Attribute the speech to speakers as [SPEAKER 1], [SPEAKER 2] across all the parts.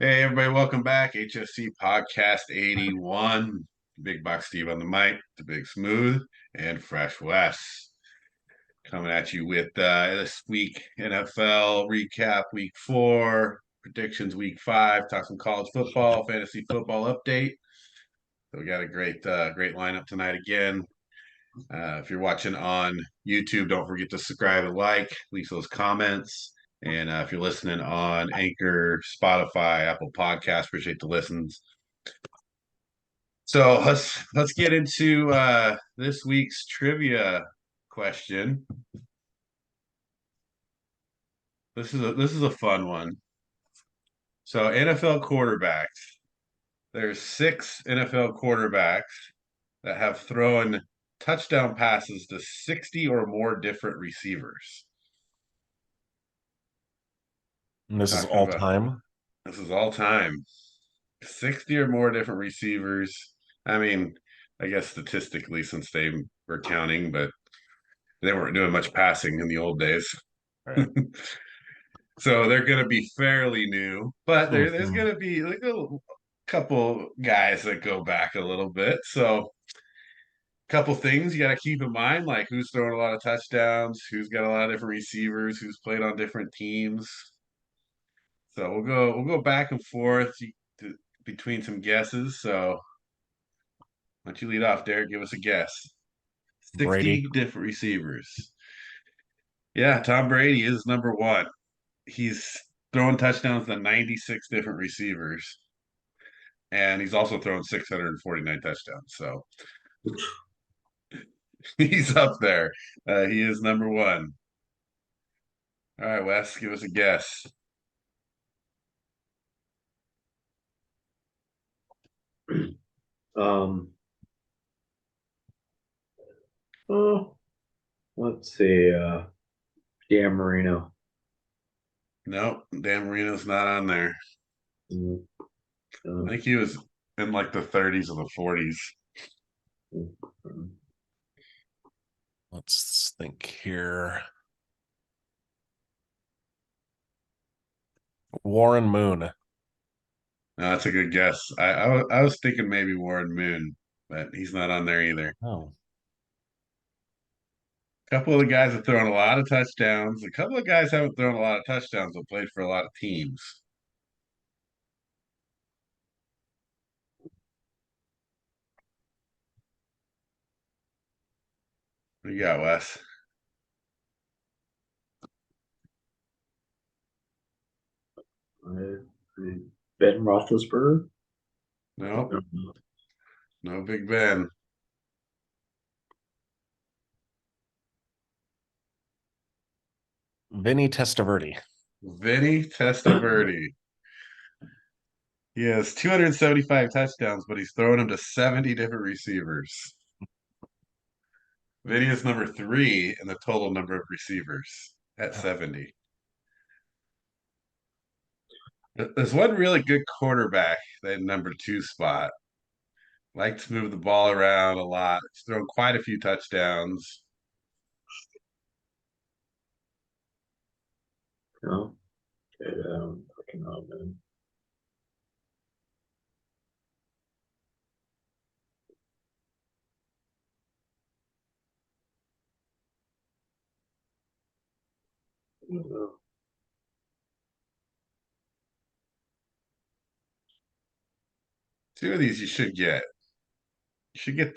[SPEAKER 1] Hey, everybody, welcome back. HSC Podcast 81. Big Box Steve on the mic, the Big Smooth, and Fresh Wes coming at you with this week NFL recap, week 4, predictions, week 5, talk some college football, fantasy football update. So we got a great lineup tonight again. If you're watching on YouTube, don't forget to subscribe and leave those comments. And if you're listening on Anchor, Spotify, Apple Podcasts, appreciate the listens. So let's get into this week's trivia question. This is a fun one. So NFL quarterbacks. There's 6 NFL quarterbacks that have thrown touchdown passes to 60 or more different receivers.
[SPEAKER 2] And this is
[SPEAKER 1] Talking
[SPEAKER 2] all
[SPEAKER 1] about
[SPEAKER 2] time.
[SPEAKER 1] This is all time. 60 or more different receivers. I mean, I guess statistically, since they were counting, but they weren't doing much passing in the old days.
[SPEAKER 2] Right.
[SPEAKER 1] So they're going to be fairly new, but there's
[SPEAKER 2] Mhm.
[SPEAKER 1] going to be like a couple guys that go back a little bit. So, couple things you got to keep in mind, like who's throwing a lot of touchdowns, who's got a lot of different receivers, who's played on different teams. So we'll go back and forth between some guesses. So why don't you lead off, Derek? Give us a guess.
[SPEAKER 2] Brady.
[SPEAKER 1] 60 different receivers. Yeah, Tom Brady is number one. He's throwing touchdowns to 96 different receivers, and he's also thrown 649 touchdowns. So he's up there. He is number one. All right, Wes, give us a guess.
[SPEAKER 3] Um, oh, let's see. Dan Marino.
[SPEAKER 1] Nope, Dan Marino's not on there.
[SPEAKER 3] Mm,
[SPEAKER 1] I
[SPEAKER 3] um,
[SPEAKER 1] think he was in like the 30s or the 40s.
[SPEAKER 3] um,
[SPEAKER 2] Let's think here. Warren Moon.
[SPEAKER 1] No, that's a good guess. I was thinking maybe Warren Moon, but he's not on there either.
[SPEAKER 2] Oh,
[SPEAKER 1] A couple of the guys have thrown a lot of touchdowns. A couple of guys haven't thrown a lot of touchdowns, but played for a lot of teams. What you got, Wes?
[SPEAKER 3] Ben Roethlisberger.
[SPEAKER 1] Nope, no Big Ben.
[SPEAKER 2] Vinny Testaverde.
[SPEAKER 1] Vinny Testaverde. He has 275 touchdowns, but he's thrown them to 70 different receivers. Vinny is number 3 in the total number of receivers at 70. There's one really good quarterback that number 2 spot. Likes to move the ball around a lot. He's thrown quite a few touchdowns.
[SPEAKER 3] No. Okay, fucking hell, man.
[SPEAKER 1] Two of these you should get. You should get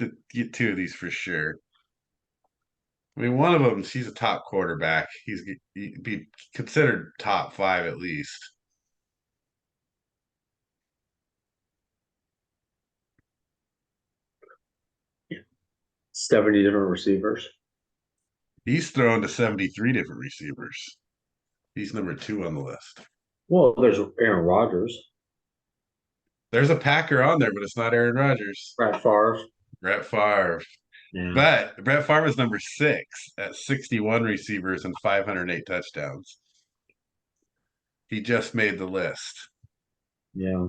[SPEAKER 1] 2 of these for sure. I mean, one of them, he's a top quarterback. He'd be considered top 5 at least.
[SPEAKER 3] 70 different receivers.
[SPEAKER 1] He's thrown to 73 different receivers. He's number 2 on the list.
[SPEAKER 3] Well, there's Aaron Rodgers,
[SPEAKER 1] There's a Packer on there, but it's not Aaron Rodgers.
[SPEAKER 3] Brett Favre.
[SPEAKER 1] Brett Favre.
[SPEAKER 3] Yeah.
[SPEAKER 1] But Brett Favre is number 6 at 61 receivers and 508 touchdowns. He just made the list.
[SPEAKER 3] Yeah.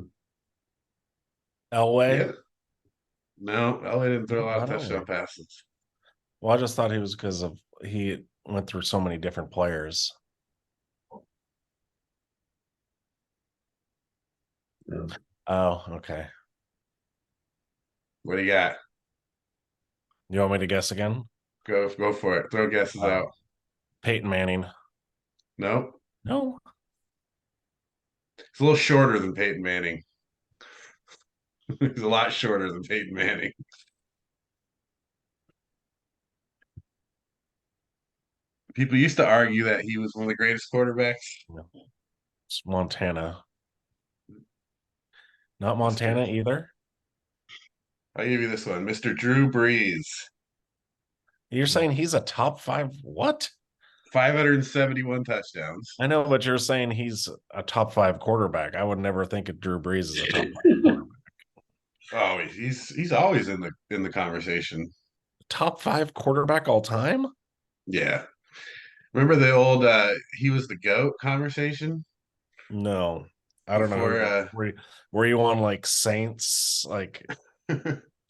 [SPEAKER 2] Elway.
[SPEAKER 1] Yeah. No, LA didn't throw a lot of
[SPEAKER 2] Not
[SPEAKER 1] touchdown
[SPEAKER 2] Elway.
[SPEAKER 1] passes.
[SPEAKER 2] Well, I just thought he was because of he went through so many different players. Oh, okay.
[SPEAKER 1] What do you got?
[SPEAKER 2] You want me to guess again?
[SPEAKER 1] Go for it. Throw guesses out.
[SPEAKER 2] Peyton Manning.
[SPEAKER 1] No,
[SPEAKER 2] No.
[SPEAKER 1] it's a little shorter than Peyton Manning. He's a lot shorter than Peyton Manning. People used to argue that he was one of the greatest quarterbacks.
[SPEAKER 2] No. It's Montana. Not Montana either.
[SPEAKER 1] I'll give you this one, Mr. Drew Brees.
[SPEAKER 2] You're saying he's a top 5 what?
[SPEAKER 1] 571 touchdowns.
[SPEAKER 2] I know, but you're saying he's a top 5 quarterback. I would never think of Drew Brees as a top 5 quarterback.
[SPEAKER 1] Oh, he's always in the conversation.
[SPEAKER 2] Top 5 quarterback all time?
[SPEAKER 1] Yeah. Remember the old he was the GOAT conversation?
[SPEAKER 2] No. I don't know. Were you on like Saints like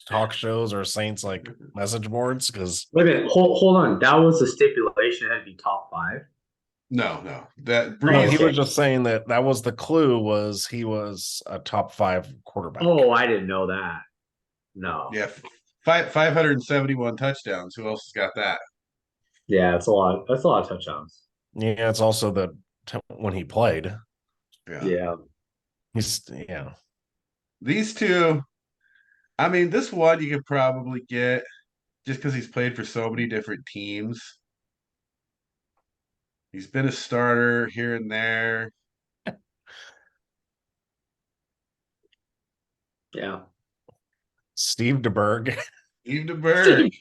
[SPEAKER 2] talk shows or Saints like message boards? Because
[SPEAKER 3] Wait a minute, hold on. That was the stipulation. It had to be top 5.
[SPEAKER 1] No. That
[SPEAKER 2] no, he
[SPEAKER 1] Brees,
[SPEAKER 2] was just saying that was the clue was he was a top 5 quarterback.
[SPEAKER 3] Oh, I didn't know that. No.
[SPEAKER 1] yeah, 571 touchdowns. Who else has got that?
[SPEAKER 3] Yeah, that's a lot. That's a lot of touchdowns.
[SPEAKER 2] Yeah, it's also when he played.
[SPEAKER 3] Yeah.
[SPEAKER 2] Yeah.
[SPEAKER 1] These two, I mean, this one you could probably get just because he's played for so many different teams. He's been a starter here and there.
[SPEAKER 3] Yeah.
[SPEAKER 2] Steve DeBerg.
[SPEAKER 1] Steve DeBerg.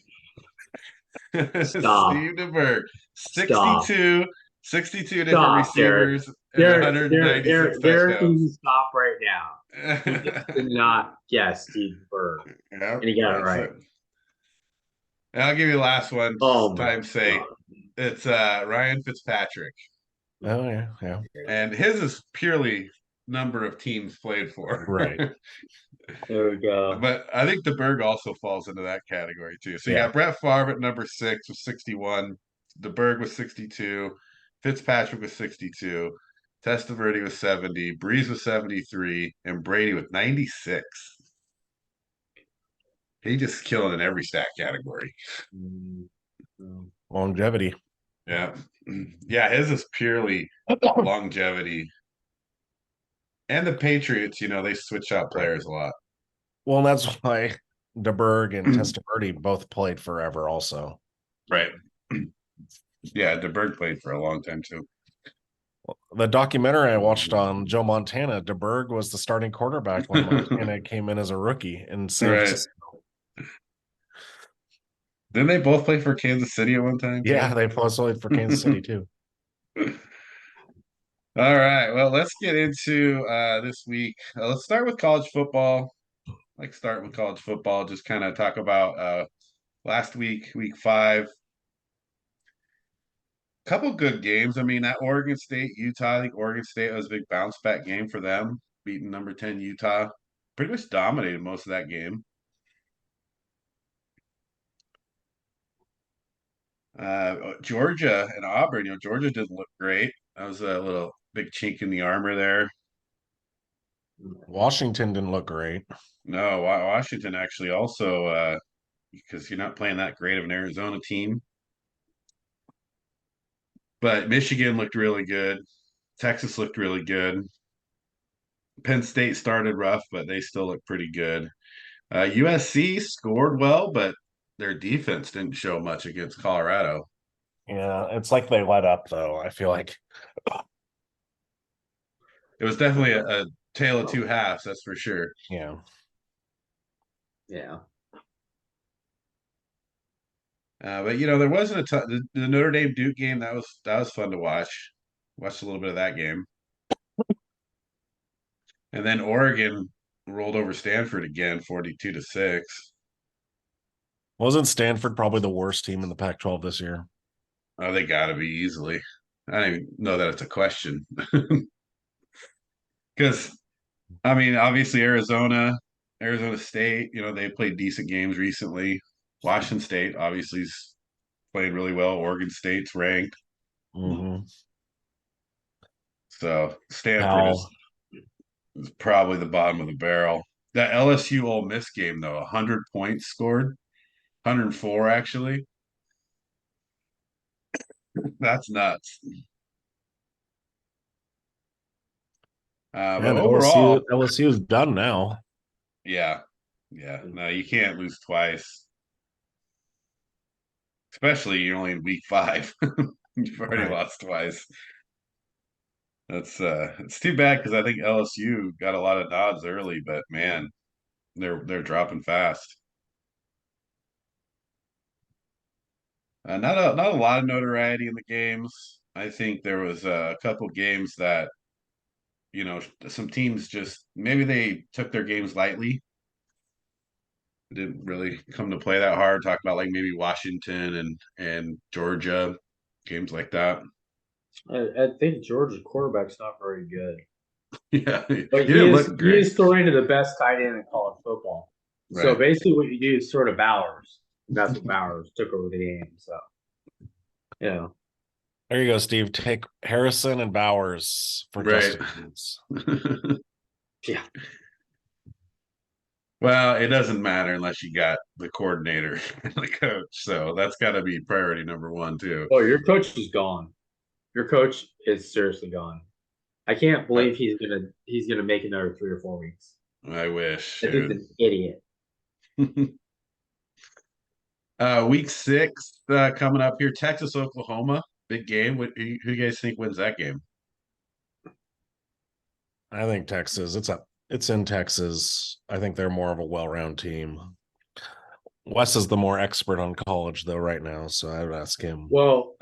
[SPEAKER 3] Stop.
[SPEAKER 1] Steve DeBerg. 62 different
[SPEAKER 3] Stop,
[SPEAKER 1] receivers
[SPEAKER 3] Derek.
[SPEAKER 1] and 196
[SPEAKER 3] Derek
[SPEAKER 1] touchdowns.
[SPEAKER 3] can stop right now. He just did not guess Steve Berg.
[SPEAKER 1] Yep,
[SPEAKER 3] And he got it right.
[SPEAKER 1] it. And I'll give you the last one.
[SPEAKER 3] Oh,
[SPEAKER 1] Time's sake. It's Ryan Fitzpatrick.
[SPEAKER 2] Oh yeah.
[SPEAKER 1] And his is purely number of teams played for.
[SPEAKER 2] Right.
[SPEAKER 3] There we go.
[SPEAKER 1] But I think DeBerg also falls into that category too. So you got Brett Favre at number 6 with 61. DeBerg was 62. Fitzpatrick was 62. Testaverde was 70. Breeze was 73. And Brady with 96. He just killing in every stat category.
[SPEAKER 2] Longevity.
[SPEAKER 1] Yeah. Yeah, his is purely longevity. And the Patriots, they switch out players a lot.
[SPEAKER 2] Well, that's why DeBerg and Testaverde both played forever also.
[SPEAKER 1] Right. Yeah, DeBerg played for a long time too.
[SPEAKER 2] The documentary I watched on Joe Montana, DeBerg was the starting quarterback when Montana came in as a rookie in San Francisco.
[SPEAKER 1] Didn't they both play for Kansas City at one time?
[SPEAKER 2] Yeah, they both played for Kansas City too.
[SPEAKER 1] All right. Well, let's get into this week. Let's start with college football. Start with college football. Just kind of talk about last week, week 5. Couple good games. I mean, that Oregon State, Utah, I think Oregon State was a big bounce back game for them, beating number 10 Utah. Pretty much dominated most of that game. Georgia and Auburn, Georgia didn't look great. That was a little big chink in the armor there.
[SPEAKER 2] Washington didn't look great.
[SPEAKER 1] No, Washington actually also, because you're not playing that great of an Arizona team. But Michigan looked really good. Texas looked really good. Penn State started rough, but they still look pretty good. USC scored well, but their defense didn't show much against Colorado.
[SPEAKER 2] Yeah, it's like they let up, though. I feel like
[SPEAKER 1] it was definitely a tale of two halves, that's for sure.
[SPEAKER 2] Yeah.
[SPEAKER 1] But there wasn't a ton. The Notre Dame Duke game that was fun to watch. Watched a little bit of that game, and then Oregon rolled over Stanford again, 42-6.
[SPEAKER 2] Wasn't Stanford probably the worst team in the Pac-12 this year?
[SPEAKER 1] Oh, they got to be easily. I don't even know that it's a question. Because, I mean, obviously Arizona State, they played decent games recently. Washington State obviously is playing really well. Oregon State's ranked.
[SPEAKER 2] Mm-hmm.
[SPEAKER 1] So Stanford It's probably the bottom of the barrel. That LSU Ole Miss game, though, 100 points scored, 104 actually. That's nuts. But
[SPEAKER 2] And
[SPEAKER 1] overall,
[SPEAKER 2] LSU's done now.
[SPEAKER 1] yeah. No, you can't lose twice, especially you're only in week 5. You've already lost twice. It's too bad because I think LSU got a lot of nods early, but man, they're dropping fast. Not a lot of notoriety in the games. I think there was a couple games that some teams just maybe they took their games lightly. Didn't really come to play that hard. Talk about like maybe Washington and Georgia, games like that.
[SPEAKER 3] I think Georgia's quarterback's not very good.
[SPEAKER 1] Yeah, he
[SPEAKER 3] But
[SPEAKER 1] didn't look
[SPEAKER 3] he
[SPEAKER 1] great.
[SPEAKER 3] is throwing to the best tight end in college football. So
[SPEAKER 1] Right.
[SPEAKER 3] basically what you do is sort of Bowers. That's what Bowers took over the game. So, yeah.
[SPEAKER 2] There you go, Steve. Take Harrison and Bowers for
[SPEAKER 1] Right.
[SPEAKER 2] Justin's.
[SPEAKER 3] Yeah.
[SPEAKER 1] Well, it doesn't matter unless you got the coordinator and the coach. So that's got to be priority number one too.
[SPEAKER 3] Oh, your coach is gone. Your coach is seriously gone. I can't believe he's gonna make another 3 or 4 weeks.
[SPEAKER 1] I wish.
[SPEAKER 3] That dude's an idiot.
[SPEAKER 1] Week 6 coming up here. Texas, Oklahoma, big game. Who do you guys think wins that game?
[SPEAKER 2] I think Texas. It's in Texas. I think they're more of a well-rounded team. Wes is the more expert on college though right now, so I would ask him.
[SPEAKER 3] Well,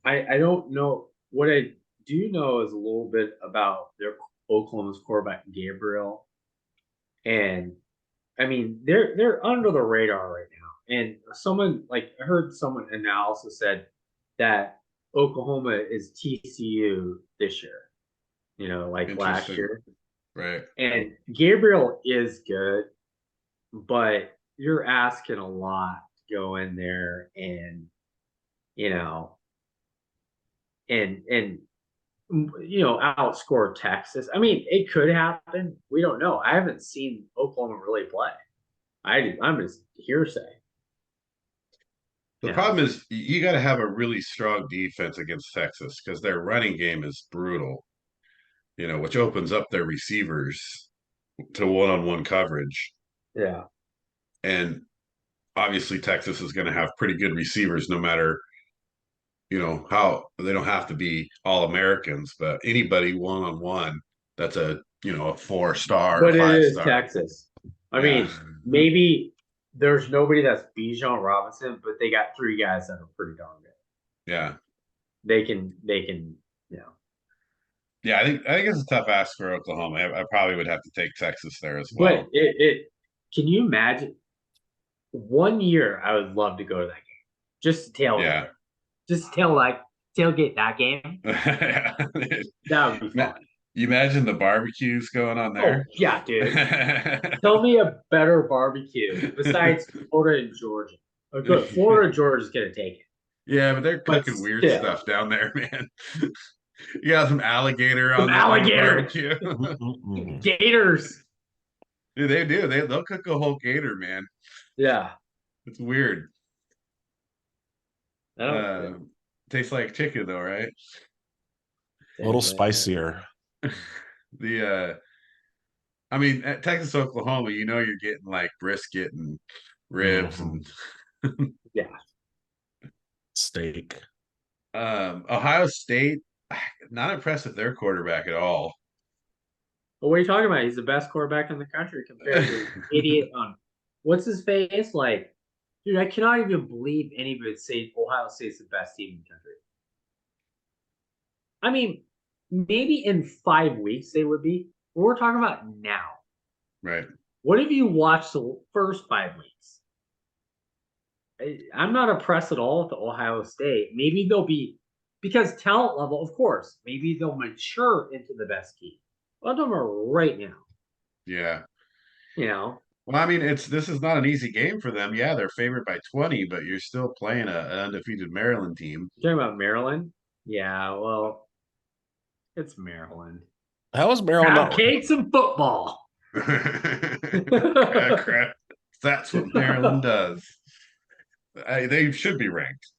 [SPEAKER 3] I don't know. What I do know is a little bit about their Oklahoma's quarterback Gabriel, and I mean they're under the radar right now. And I heard someone analysis said that Oklahoma is TCU this year. Like last year.
[SPEAKER 1] Right.
[SPEAKER 3] And Gabriel is good, but you're asking a lot to go in there and and outscore Texas. I mean, it could happen. We don't know. I haven't seen Oklahoma really play. I'm just hearsay.
[SPEAKER 1] The problem is you got to have a really strong defense against Texas because their running game is brutal, which opens up their receivers to one-on-one coverage.
[SPEAKER 3] Yeah.
[SPEAKER 1] And obviously Texas is going to have pretty good receivers no matter, how they don't have to be all Americans, but anybody one-on-one that's a 4-star or 5-star.
[SPEAKER 3] But it is Texas. I mean, maybe there's nobody that's Bijan Robinson, but they got 3 guys that are pretty darn good.
[SPEAKER 1] Yeah.
[SPEAKER 3] They can.
[SPEAKER 1] Yeah, I think it's a tough ask for Oklahoma. I probably would have to take Texas there as well.
[SPEAKER 3] But can you imagine 1 year I would love to go to that game. Just to tailgate.
[SPEAKER 1] Yeah.
[SPEAKER 3] Just tailgate that game. That would be fun.
[SPEAKER 1] You imagine the barbecues going on there?
[SPEAKER 3] Oh, yeah, dude. Tell me a better barbecue besides Florida and Georgia. Okay, Florida and Georgia's going to take it.
[SPEAKER 1] Yeah, but they're cooking weird stuff down there, man. You got some alligator on the barbecue.
[SPEAKER 3] Gators.
[SPEAKER 1] Dude, they do. They'll cook a whole gator, man.
[SPEAKER 3] Yeah.
[SPEAKER 1] It's weird.
[SPEAKER 3] Oh,
[SPEAKER 1] tastes like chicken though, right?
[SPEAKER 2] A little spicier.
[SPEAKER 1] I mean, at Texas, Oklahoma, you're getting like brisket and ribs and
[SPEAKER 3] yeah,
[SPEAKER 2] steak.
[SPEAKER 1] Ohio State, not impressed with their quarterback at all.
[SPEAKER 3] Well, what are you talking about? He's the best quarterback in the country compared to idiot on what's his face? Like, dude, I cannot even believe anybody would say Ohio State's the best team in the country. I mean, maybe in 5 weeks they would be, but we're talking about now.
[SPEAKER 1] Right.
[SPEAKER 3] What have you watched the first 5 weeks? I'm not impressed at all with Ohio State. Maybe they'll be, because talent level, of course, maybe they'll mature into the best team. Well, I'm talking about right now.
[SPEAKER 1] Yeah.
[SPEAKER 3] Well,
[SPEAKER 1] I mean, this is not an easy game for them. Yeah, they're favored by 20, but you're still playing an undefeated Maryland team.
[SPEAKER 3] You're talking about Maryland? Yeah, well, it's Maryland.
[SPEAKER 2] How is Maryland
[SPEAKER 3] Crab
[SPEAKER 2] not?
[SPEAKER 3] cakes and football.
[SPEAKER 1] Crap. That's what Maryland does. They should be ranked.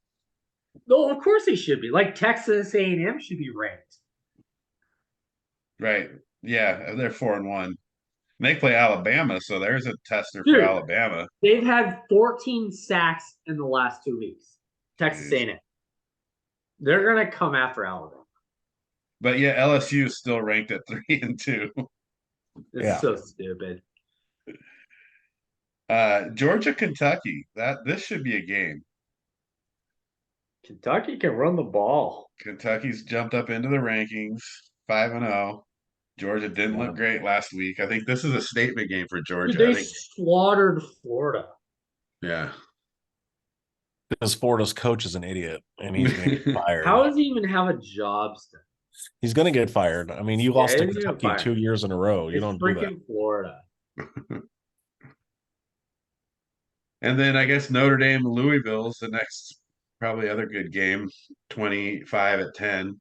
[SPEAKER 3] No, of course they should be. Like Texas A&M should be ranked.
[SPEAKER 1] Right. Yeah, they're 4-1. They play Alabama, so there's a tester
[SPEAKER 3] Dude,
[SPEAKER 1] for Alabama.
[SPEAKER 3] They've had 14 sacks in the last 2 weeks. Texas
[SPEAKER 1] Jeez.
[SPEAKER 3] A&M. They're gonna come after Alabama.
[SPEAKER 1] But yeah, LSU is still ranked at 3-2.
[SPEAKER 3] It's so stupid.
[SPEAKER 1] Georgia, Kentucky. This should be a game.
[SPEAKER 3] Kentucky can run the ball.
[SPEAKER 1] Kentucky's jumped up into the rankings, 5-0. Georgia didn't look great last week. I think this is a statement game for Georgia.
[SPEAKER 3] Dude, they slaughtered Florida.
[SPEAKER 1] Yeah.
[SPEAKER 2] Because Florida's coach is an idiot, and he's going to get fired.
[SPEAKER 3] How does he even have a job still?
[SPEAKER 2] He's going to get fired. I mean, you lost to Kentucky 2 years in a row. You don't do that.
[SPEAKER 3] Freaking Florida.
[SPEAKER 1] And then I guess Notre Dame, Louisville is the next probably other good game, 25-10.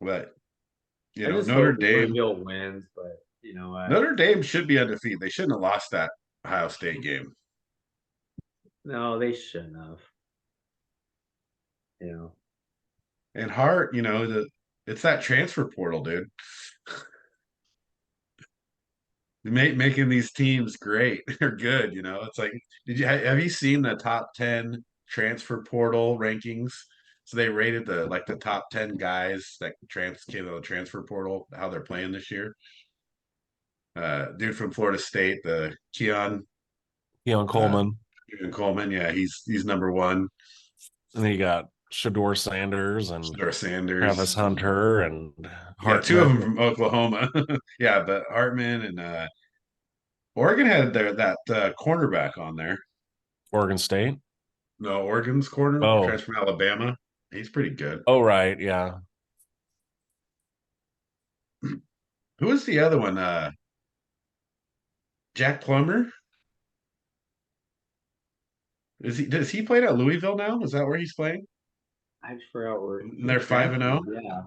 [SPEAKER 1] But Notre Dame
[SPEAKER 3] Louisville wins, but
[SPEAKER 1] Notre Dame should be undefeated. They shouldn't have lost that Ohio State game.
[SPEAKER 3] No, they shouldn't have.
[SPEAKER 1] And Hart, it's that transfer portal, dude. Making these teams great or good, It's like, have you seen the top 10 transfer portal rankings? So they rated the top 10 guys that came to the transfer portal, how they're playing this year. Dude from Florida State, the Keon
[SPEAKER 2] Coleman.
[SPEAKER 1] Coleman, yeah, he's number one.
[SPEAKER 2] And then you got Shador Sanders and Travis Hunter and
[SPEAKER 1] Hartman. Yeah, two of them from Oklahoma. Yeah, but Hartman and Oregon had that cornerback on there.
[SPEAKER 2] Oregon State?
[SPEAKER 1] No, Oregon's corner. Transfer from Alabama. He's pretty good.
[SPEAKER 2] Oh, right, yeah.
[SPEAKER 1] Who was the other one? Jack Plummer? Does he play at Louisville now? Is that where he's playing?
[SPEAKER 3] I forgot where.
[SPEAKER 1] They're 5-0.
[SPEAKER 3] Yeah,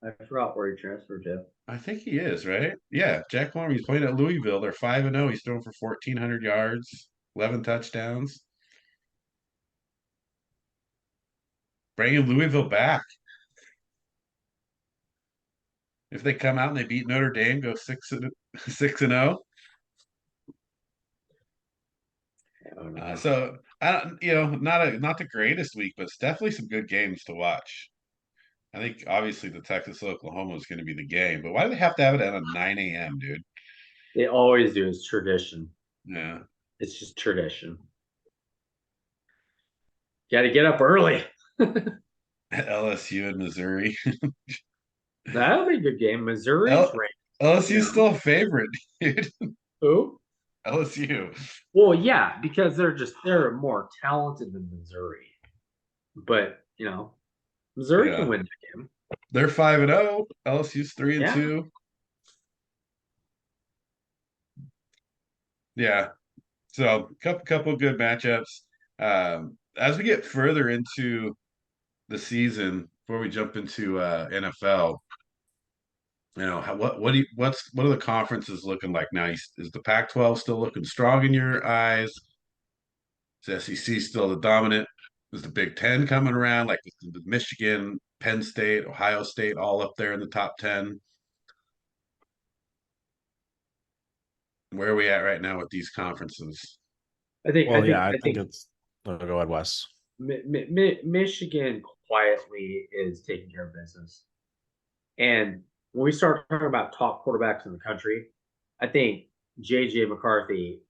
[SPEAKER 3] I forgot where he transferred to.
[SPEAKER 1] I think he is, right? Yeah, Jack Plummer. He's playing at Louisville. They're 5-0. He's throwing for 1,400 yards, 11 touchdowns. Bringing Louisville back. If they come out and they beat Notre Dame, go 6-0. So I don't, not the greatest week, but it's definitely some good games to watch. I think obviously the Texas Oklahoma is going to be the game, but why do they have to have it at 9 a.m., dude?
[SPEAKER 3] They always do. It's tradition.
[SPEAKER 1] Yeah,
[SPEAKER 3] it's just tradition. Got to get up early.
[SPEAKER 1] LSU and Missouri.
[SPEAKER 3] That'll be a good game. Missouri's ranked.
[SPEAKER 1] LSU's still a favorite, dude.
[SPEAKER 3] Who?
[SPEAKER 1] LSU.
[SPEAKER 3] Well, yeah, because they're more talented than Missouri. But, Missouri can win the game.
[SPEAKER 1] They're 5-0. LSU's 3-2. Yeah. So couple good matchups. As we get further into the season, before we jump into NFL, what are the conferences looking like now? Is the Pac-12 still looking strong in your eyes? Is the SEC still the dominant? Is the Big Ten coming around? Like the Michigan, Penn State, Ohio State, all up there in the top 10? Where are we at right now with these conferences?
[SPEAKER 2] I think it's. Go ahead, Wes.
[SPEAKER 3] Michigan quietly is taking care of business, and when we start talking about top quarterbacks in the country, I think JJ McCarthy.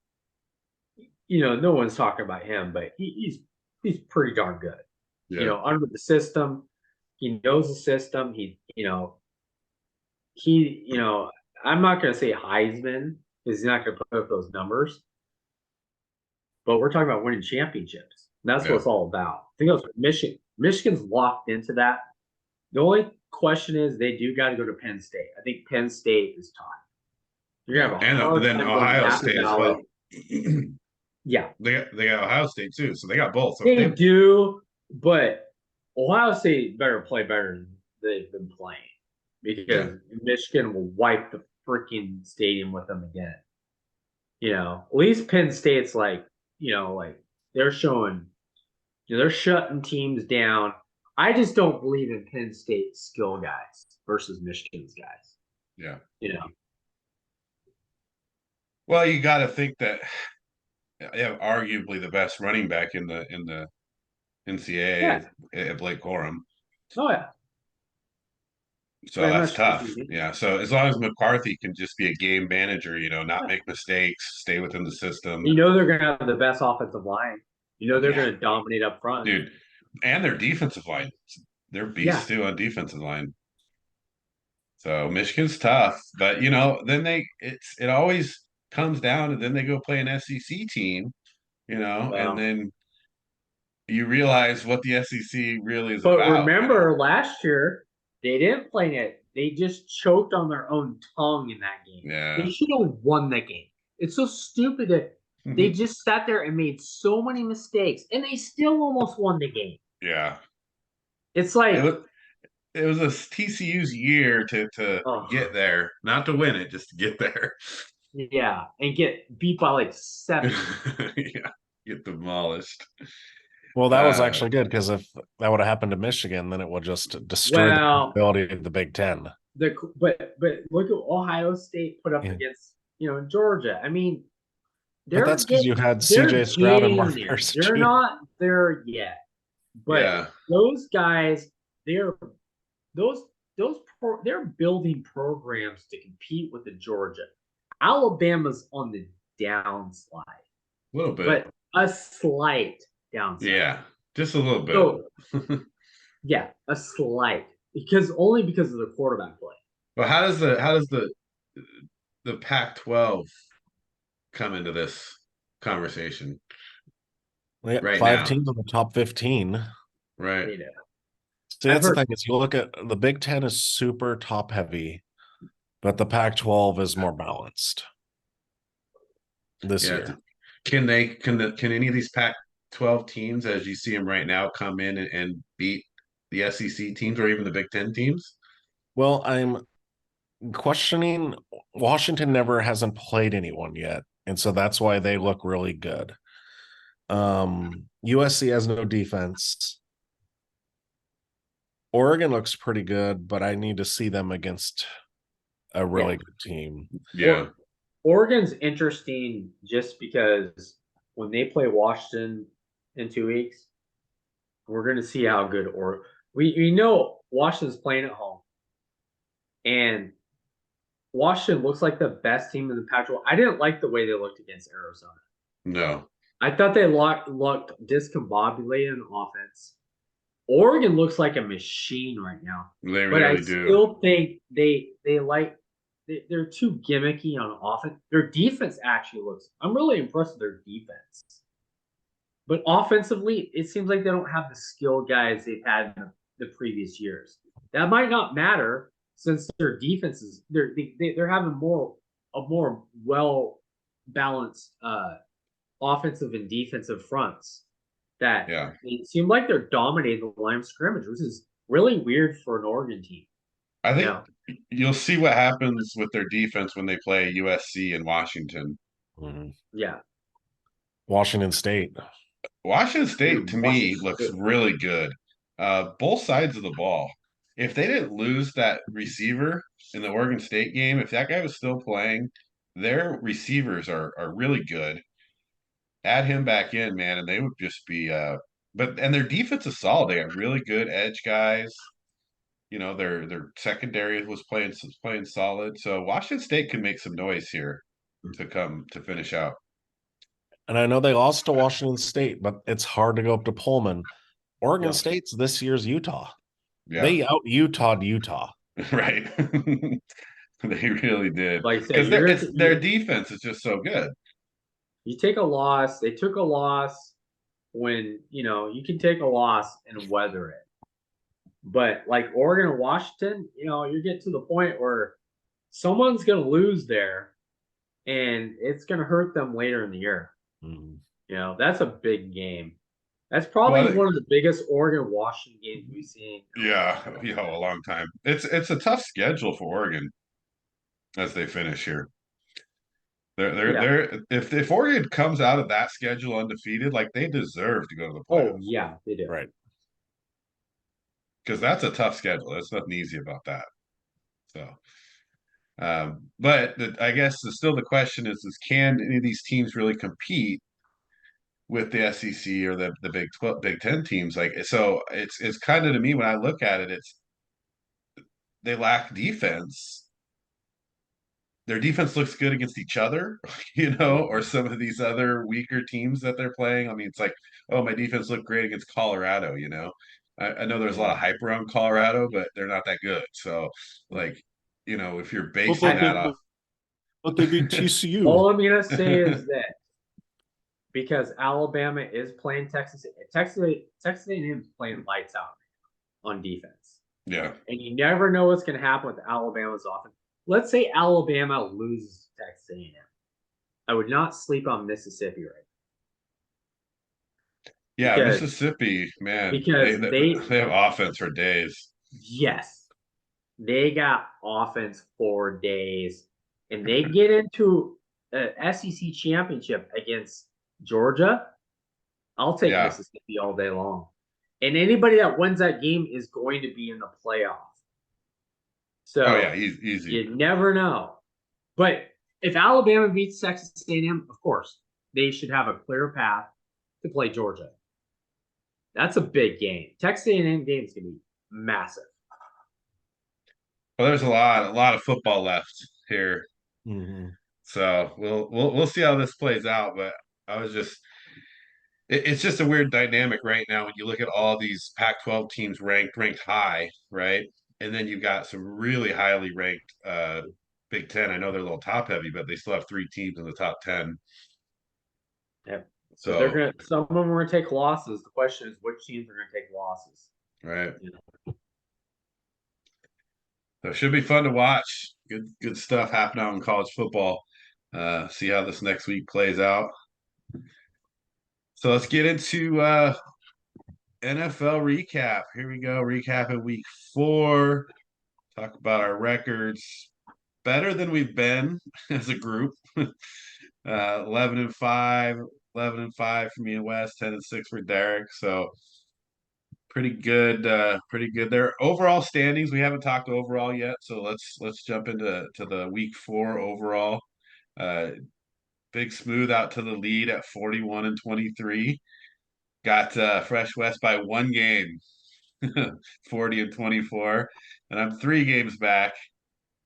[SPEAKER 3] No one's talking about him, but he's pretty darn good. Yeah. Under the system, he knows the system. I'm not going to say Heisman because he's not going to put up those numbers. But we're talking about winning championships. And that's what it's all about. I think that's what Michigan's locked into that. The only question is they do got to go to Penn State. I think Penn State is top. You're gonna have
[SPEAKER 1] and then Ohio State as well.
[SPEAKER 3] Yeah,
[SPEAKER 1] they got Ohio State too, so they got both. So
[SPEAKER 3] they do, but Ohio State better play better than they've been playing. because Michigan will wipe the freaking stadium with them again. At least Penn State's like they're showing, they're shutting teams down. I just don't believe in Penn State's skill guys versus Michigan's guys.
[SPEAKER 1] Yeah.
[SPEAKER 3] Well,
[SPEAKER 1] you got to think that arguably the best running back in the NCAA is Blake Corum.
[SPEAKER 3] Oh yeah.
[SPEAKER 1] So very that's tough. Yeah. So as long as McCarthy can just be a game manager, not make mistakes, stay within the system.
[SPEAKER 3] They're going to have the best offensive line. They're going to dominate up front.
[SPEAKER 1] Dude, and their defensive line. They're beasts too on defensive line. So Michigan's tough, but then it always comes down and then they go play an SEC team, and then you realize what the SEC really is about.
[SPEAKER 3] But remember last year, they didn't play it. They just choked on their own tongue in that game.
[SPEAKER 1] Yeah.
[SPEAKER 3] They should have won that game. It's so stupid that they just sat there and made so many mistakes, and they still almost won the game.
[SPEAKER 1] Yeah.
[SPEAKER 3] It's like
[SPEAKER 1] it was a TCU's year to get there, not to win it, just to get there.
[SPEAKER 3] Yeah, and get beat by like 7.
[SPEAKER 1] Yeah, get demolished.
[SPEAKER 2] Well, that was actually good because if that would have happened to Michigan, then it would just destroy the ability of the Big Ten.
[SPEAKER 3] But look at Ohio State put up against Georgia. I mean,
[SPEAKER 2] but that's because you had CJ Stroud and Mark.
[SPEAKER 3] They're not there yet, but those guys, they're building programs to compete with the Georgia. Alabama's on the downslide.
[SPEAKER 1] A little bit,
[SPEAKER 3] but a slight downside.
[SPEAKER 1] Yeah, just a little bit.
[SPEAKER 3] So, yeah, a slight because of the quarterback play.
[SPEAKER 1] Well, how does the Pac-12 come into this conversation?
[SPEAKER 2] Right 5 teams in the top 15.
[SPEAKER 1] Right.
[SPEAKER 2] See, that's the thing is you look at the Big Ten is super top heavy, but the Pac-12 is more balanced this year.
[SPEAKER 1] Can any of these Pac-12 teams, as you see them right now, come in and beat the SEC teams or even the Big Ten teams?
[SPEAKER 2] Well, I'm questioning. Washington never hasn't played anyone yet, and so that's why they look really good. USC has no defense. Oregon looks pretty good, but I need to see them against a really good team.
[SPEAKER 1] Yeah.
[SPEAKER 3] Oregon's interesting just because when they play Washington in 2 weeks, we're going to see how good we know Washington's playing at home. And Washington looks like the best team in the Pac-12. I didn't like the way they looked against Arizona.
[SPEAKER 1] No.
[SPEAKER 3] I thought they looked discombobulated in offense. Oregon looks like a machine right now.
[SPEAKER 1] They really
[SPEAKER 3] but I
[SPEAKER 1] do.
[SPEAKER 3] Still think they're too gimmicky on offense. Their defense actually looks. I'm really impressed with their defense. But offensively, it seems like they don't have the skill guys they've had in the previous years. That might not matter since their defenses they're having a more well balanced offensive and defensive fronts. That it seemed like they're dominating the line of scrimmage, which is really weird for an Oregon team.
[SPEAKER 1] I think you'll see what happens with their defense when they play USC and Washington.
[SPEAKER 2] Mm-hmm.
[SPEAKER 3] Yeah.
[SPEAKER 2] Washington State
[SPEAKER 1] to me looks really good. Both sides of the ball. If they didn't lose that receiver in the Oregon State game, if that guy was still playing, their receivers are really good. Add him back in, man, and they would just be and their defense is solid. They have really good edge guys. Their secondary was playing solid. So Washington State can make some noise here to finish out.
[SPEAKER 2] And I know they lost to Washington State, but it's hard to go up to Pullman. Oregon State's this year's Utah. Yeah. They out-Utah'd Utah.
[SPEAKER 1] Right. They really did. Because their defense is just so good.
[SPEAKER 3] You take a loss. They took a loss when, you can take a loss and weather it. But like Oregon and Washington, you get to the point where someone's going to lose there and it's going to hurt them later in the year.
[SPEAKER 2] Mm-hmm.
[SPEAKER 3] That's a big game. That's probably one of the biggest Oregon-Washington games we've seen.
[SPEAKER 1] Yeah, a long time. It's a tough schedule for Oregon as they finish here. They're if Oregon comes out of that schedule undefeated, like they deserve to go to the playoffs.
[SPEAKER 3] Oh yeah, they do.
[SPEAKER 2] Right.
[SPEAKER 1] Because that's a tough schedule. There's nothing easy about that. So, but I guess still the question is can any of these teams really compete with the SEC or the Big 10 teams? Like, so it's kind of, to me, when I look at it, they lack defense. Their defense looks good against each other, or some of these other weaker teams that they're playing. I mean, it's like, oh, my defense looked great against Colorado, I know there's a lot of hype around Colorado, but they're not that good. So, like, if you're basing that off.
[SPEAKER 2] But they beat TCU.
[SPEAKER 3] All I'm going to say is that because Alabama is playing Texas A&M is playing lights out on defense.
[SPEAKER 1] Yeah.
[SPEAKER 3] And you never know what's going to happen with Alabama's offense. Let's say Alabama loses to Texas A&M. I would not sleep on Mississippi right now.
[SPEAKER 1] Yeah, because, Mississippi, man,
[SPEAKER 3] because
[SPEAKER 1] they have offense for days.
[SPEAKER 3] Yes. They got offense for days. And they get into an SEC championship against Georgia. I'll take Mississippi all day long. And anybody that wins that game is going to be in the playoff. So
[SPEAKER 1] easy.
[SPEAKER 3] You never know. But if Alabama beats Texas A&M, of course, they should have a clear path to play Georgia. That's a big game. Texas A&M game is going to be massive.
[SPEAKER 1] Well, there's a lot of football left here.
[SPEAKER 2] Mm-hmm.
[SPEAKER 1] So we'll see how this plays out. But it's just a weird dynamic right now when you look at all these Pac-12 teams ranked high, right? And then you've got some really highly ranked Big Ten. I know they're a little top heavy, but they still have 3 teams in the top 10.
[SPEAKER 3] Yep. So some of them are going to take losses. The question is which teams are going to take losses.
[SPEAKER 1] Right. So it should be fun to watch. Good stuff happening out in college football. See how this next week plays out. So let's get into NFL recap. Here we go. Recapping week 4. Talk about our records. Better than we've been as a group. 11-5 for me and Wes, 10-6 for Derek. So pretty good there. Overall standings, we haven't talked overall yet, so let's jump into the week 4 overall. Big Smooth out to the lead at 41-23. Got Fresh Wes by 1 game, 40-24, and I'm 3 games back,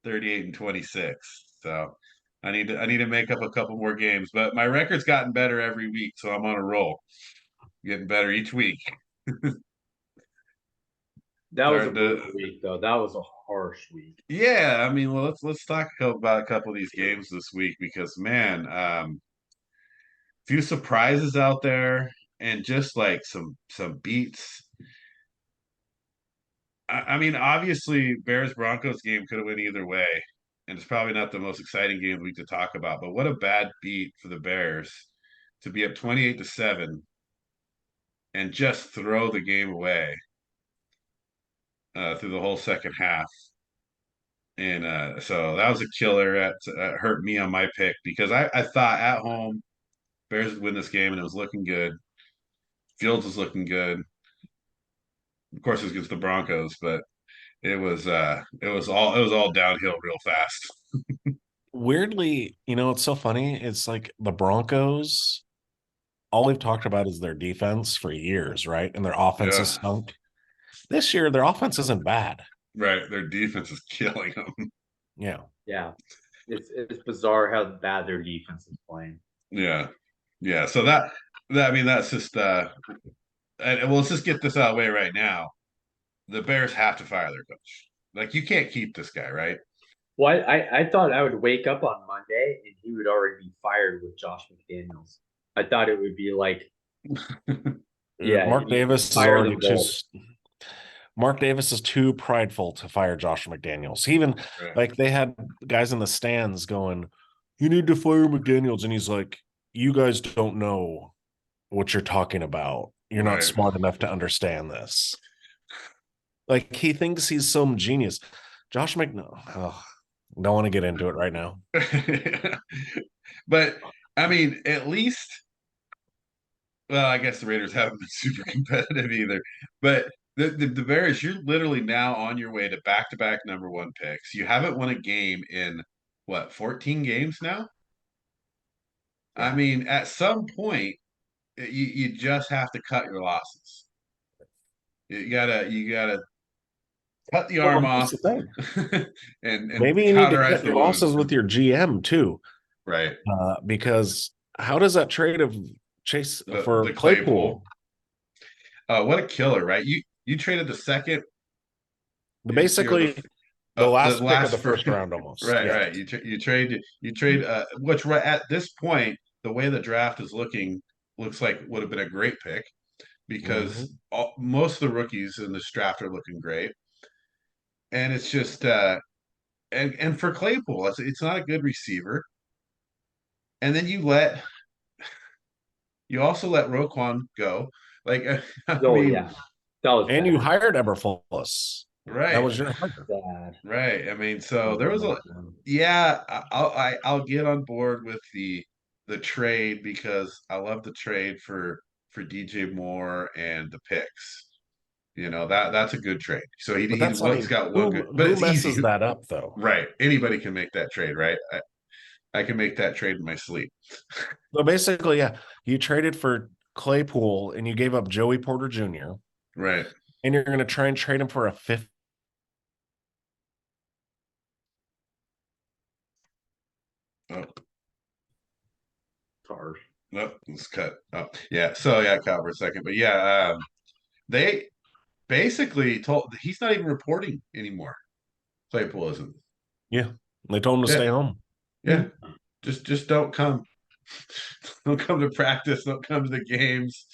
[SPEAKER 1] 38-26. So I need to make up a couple more games, but my record's gotten better every week, so I'm on a roll, getting better each week.
[SPEAKER 3] That was a brutal week, though. That was a harsh week.
[SPEAKER 1] Yeah, I mean, well, let's talk about a couple of these games this week because, man, few surprises out there and just like some beats. I mean, obviously, Bears-Broncos game could have went either way, and it's probably not the most exciting game week to talk about. But what a bad beat for the Bears to be up 28-7 and just throw the game away through the whole second half. And so that was a killer. That hurt me on my pick because I thought at home Bears would win this game, and it was looking good. Fields was looking good. Of course, it was against the Broncos, but it was all downhill real fast.
[SPEAKER 2] Weirdly, it's so funny. It's like the Broncos, all they've talked about is their defense for years, right? And their offense is stunk. This year, their offense isn't bad.
[SPEAKER 1] Right. Their defense is killing them.
[SPEAKER 2] Yeah.
[SPEAKER 3] Yeah. It's bizarre how bad their defense is playing.
[SPEAKER 1] Yeah. Yeah. So that I mean, that's just and let's just get this out of the way right now. The Bears have to fire their coach. Like, you can't keep this guy, right?
[SPEAKER 3] Well, I thought I would wake up on Monday and he would already be fired with Josh McDaniels. I thought it would be like,
[SPEAKER 2] Mark Davis is already Mark Davis is too prideful to fire Josh McDaniels. He even like they had guys in the stands going, "You need to fire McDaniels," and he's like, "You guys don't know what you're talking about." You're not smart enough to understand this. Like, he thinks he's some genius. Josh McDaniels, don't want to get into it right now.
[SPEAKER 1] But, I mean, at least, well, I guess the Raiders haven't been super competitive either. But the Bears, you're literally now on your way to back-to-back number one picks. You haven't won a game in, 14 games now?
[SPEAKER 3] Yeah.
[SPEAKER 1] I mean, at some point, you just have to cut your losses. You gotta cut the arm off, and
[SPEAKER 2] maybe you need to cut
[SPEAKER 1] the
[SPEAKER 2] your
[SPEAKER 1] wounds.
[SPEAKER 2] losses with your GM too,
[SPEAKER 1] Right?
[SPEAKER 2] because how does that trade of Chase for
[SPEAKER 1] the
[SPEAKER 2] Claypool?
[SPEAKER 1] What a killer, right? You traded the second,
[SPEAKER 2] Basically the last pick of the first round, almost.
[SPEAKER 1] Right,
[SPEAKER 2] yeah.
[SPEAKER 1] right. You trade which right at this point, the way the draft is looks like would have been a great pick because most of the rookies in this draft are looking great, and it's just and for Claypool, it's not a good receiver, and then you also let Roquan go, like I mean,
[SPEAKER 3] yeah, that was
[SPEAKER 2] and
[SPEAKER 3] bad.
[SPEAKER 2] you hired Eberflus.
[SPEAKER 1] Right,
[SPEAKER 2] that was your hire.
[SPEAKER 3] Bad.
[SPEAKER 1] Right. I mean, so there was yeah, I'll get on board with the trade because I love the trade for DJ Moore and the picks. That's a good trade. So
[SPEAKER 2] But that's, I
[SPEAKER 1] he's
[SPEAKER 2] mean,
[SPEAKER 1] got one good, but
[SPEAKER 2] who
[SPEAKER 1] it's
[SPEAKER 2] messes
[SPEAKER 1] easy.
[SPEAKER 2] that up though?
[SPEAKER 1] Right. Anybody can make that trade, right? I can make that trade in my sleep.
[SPEAKER 2] So basically, yeah, you traded for Claypool and you gave up Joey Porter Jr.
[SPEAKER 1] Right.
[SPEAKER 2] And you're going to try and trade him for a fifth.
[SPEAKER 1] Oh.
[SPEAKER 3] Harsh.
[SPEAKER 1] Nope, let's cut. Oh, yeah. So yeah, cut for a second. But yeah, they basically told he's not even reporting anymore. Claypool isn't.
[SPEAKER 2] Yeah, they told him to stay home.
[SPEAKER 1] Yeah, just don't come. Don't come to practice. Don't come to the games.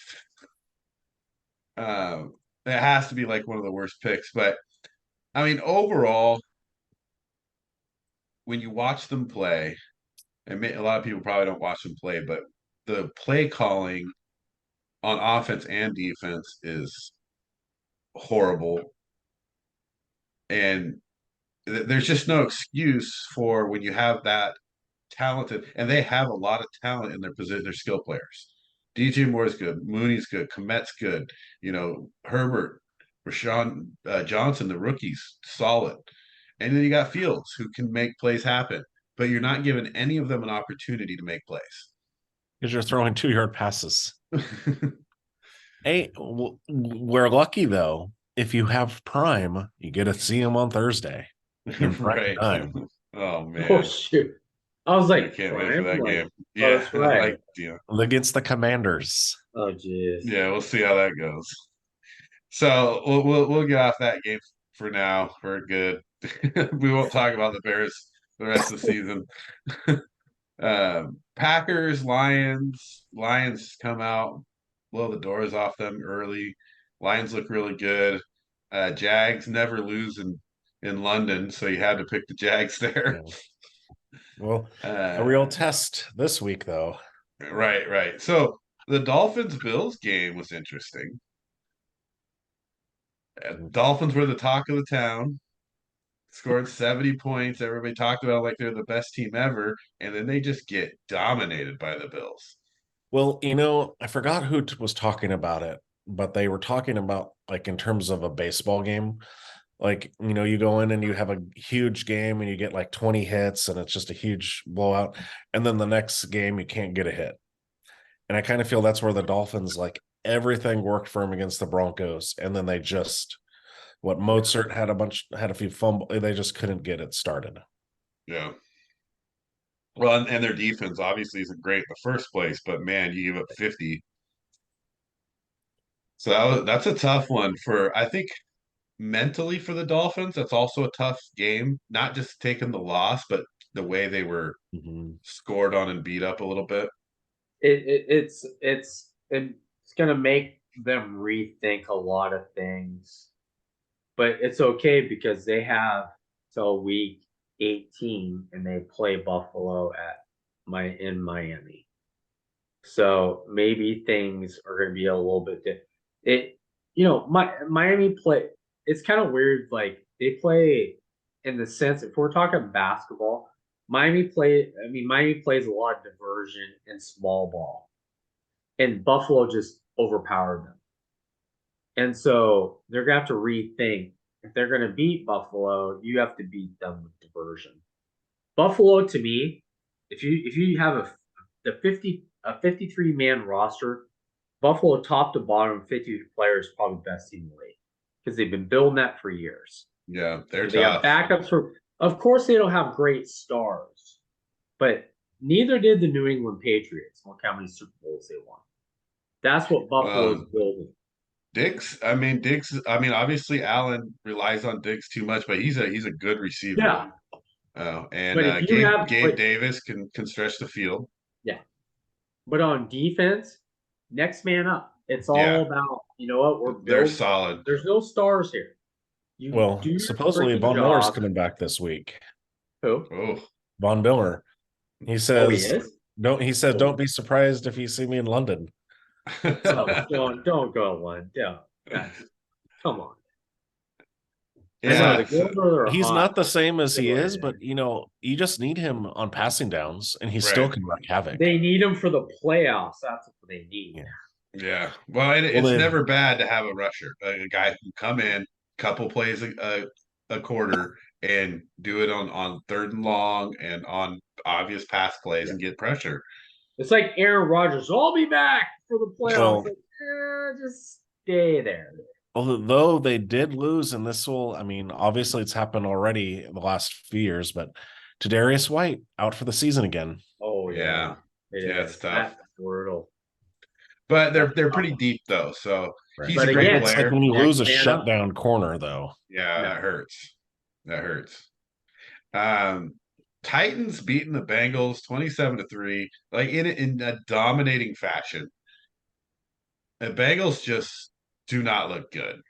[SPEAKER 1] It has to be like one of the worst picks. But I mean, overall, when you watch them play, and a lot of people probably don't watch them play, but the play calling on offense and defense is horrible, and there's just no excuse for when you have that talented, and they have a lot of talent in their position. Their skill players. DJ Moore's good. Mooney's good. Komet's good. Herbert, Rashawn Johnson, the rookies, solid. And then you got Fields who can make plays happen, but you're not giving any of them an opportunity to make plays.
[SPEAKER 2] Because you're throwing 2-yard passes. Hey, we're lucky though. If you have Prime, you get to see him on Thursday.
[SPEAKER 1] Right.
[SPEAKER 2] Time.
[SPEAKER 3] Oh man. Oh shoot. I was like,
[SPEAKER 1] I can't wait for that game.
[SPEAKER 3] Yeah, that's right.
[SPEAKER 2] Against the Commanders.
[SPEAKER 3] Oh jeez.
[SPEAKER 1] Yeah, we'll see how that goes. So we'll get off that game for now. We're good. We won't talk about the Bears the rest of the season. Packers, Lions come out, blow the doors off them early. Lions look really good. Jags never lose in London, so you had to pick the Jags there.
[SPEAKER 2] Yeah. Well, a real test this week, though.
[SPEAKER 1] Right. So the Dolphins-Bills game was interesting. Dolphins were the talk of the town. Scored 70 points. Everybody talked about like they're the best team ever, and then they just get dominated by the Bills.
[SPEAKER 2] Well, I forgot who was talking about it, but they were talking about like in terms of a baseball game. Like, you go in and you have a huge game and you get like 20 hits and it's just a huge blowout. And then the next game, you can't get a hit. And I kind of feel that's where the Dolphins, like everything worked for them against the Broncos. And then they just, Mozart had a few fumbles. They just couldn't get it started.
[SPEAKER 1] Yeah. Well, and their defense obviously isn't great in the first place, but man, you give up 50. So that's a tough one I think mentally for the Dolphins. That's also a tough game, not just taking the loss, but the way they were scored on and beat up a little bit.
[SPEAKER 3] It's gonna make them rethink a lot of things, but it's okay because they have till week 18 and they play Buffalo in Miami. So maybe things are going to be a little bit different. Miami play. It's kind of weird. Like they play in the sense, if we're talking basketball, Miami plays a lot of diversion and small ball, and Buffalo just overpowered them. And so they're gonna have to rethink. If they're gonna beat Buffalo, you have to beat them with diversion. Buffalo, to me, if you have a 53 man roster, Buffalo top to bottom 50 players probably best team in the league because they've been building that for years.
[SPEAKER 1] Yeah, they
[SPEAKER 3] got backups for. Of course, they don't have great stars, but neither did the New England Patriots. Look how many Super Bowls they won. That's what Buffalo is building.
[SPEAKER 1] Diggs, obviously Allen relies on Diggs too much, but he's a good receiver.
[SPEAKER 3] Yeah.
[SPEAKER 1] And Gabe Davis can stretch the field.
[SPEAKER 3] Yeah. But on defense, next man up. It's all about, you know what, we're building.
[SPEAKER 1] They're solid.
[SPEAKER 3] There's no stars here.
[SPEAKER 2] Supposedly Von Miller's coming back this week.
[SPEAKER 3] Who?
[SPEAKER 1] Oh.
[SPEAKER 2] Von Miller. He says,
[SPEAKER 3] he is?
[SPEAKER 2] Don't be surprised if you see me in London.
[SPEAKER 3] Don't go to London. Yeah. Come on.
[SPEAKER 2] Yeah, he's not the same as he is, but you just need him on passing downs, and he still can wreak havoc.
[SPEAKER 3] They need him for the playoffs. That's what they need.
[SPEAKER 1] Yeah. Well, it's never bad to have a rusher, a guy who can come in, couple plays a quarter, and do it on third and long and on obvious pass plays and get pressure.
[SPEAKER 3] It's like Aaron Rodgers. I'll be back for the playoffs. Just stay there.
[SPEAKER 2] Although they did lose, and obviously it's happened already in the last few years, but Tre'Davious White out for the season again.
[SPEAKER 3] Oh yeah,
[SPEAKER 1] it's tough.
[SPEAKER 3] That's brutal.
[SPEAKER 1] But they're pretty deep though, so he's a great player.
[SPEAKER 2] It's like when you lose a shutdown corner, though.
[SPEAKER 1] Yeah, that hurts. That hurts. Titans beating the Bengals 27-3, like in a dominating fashion. The Bengals just do not look good.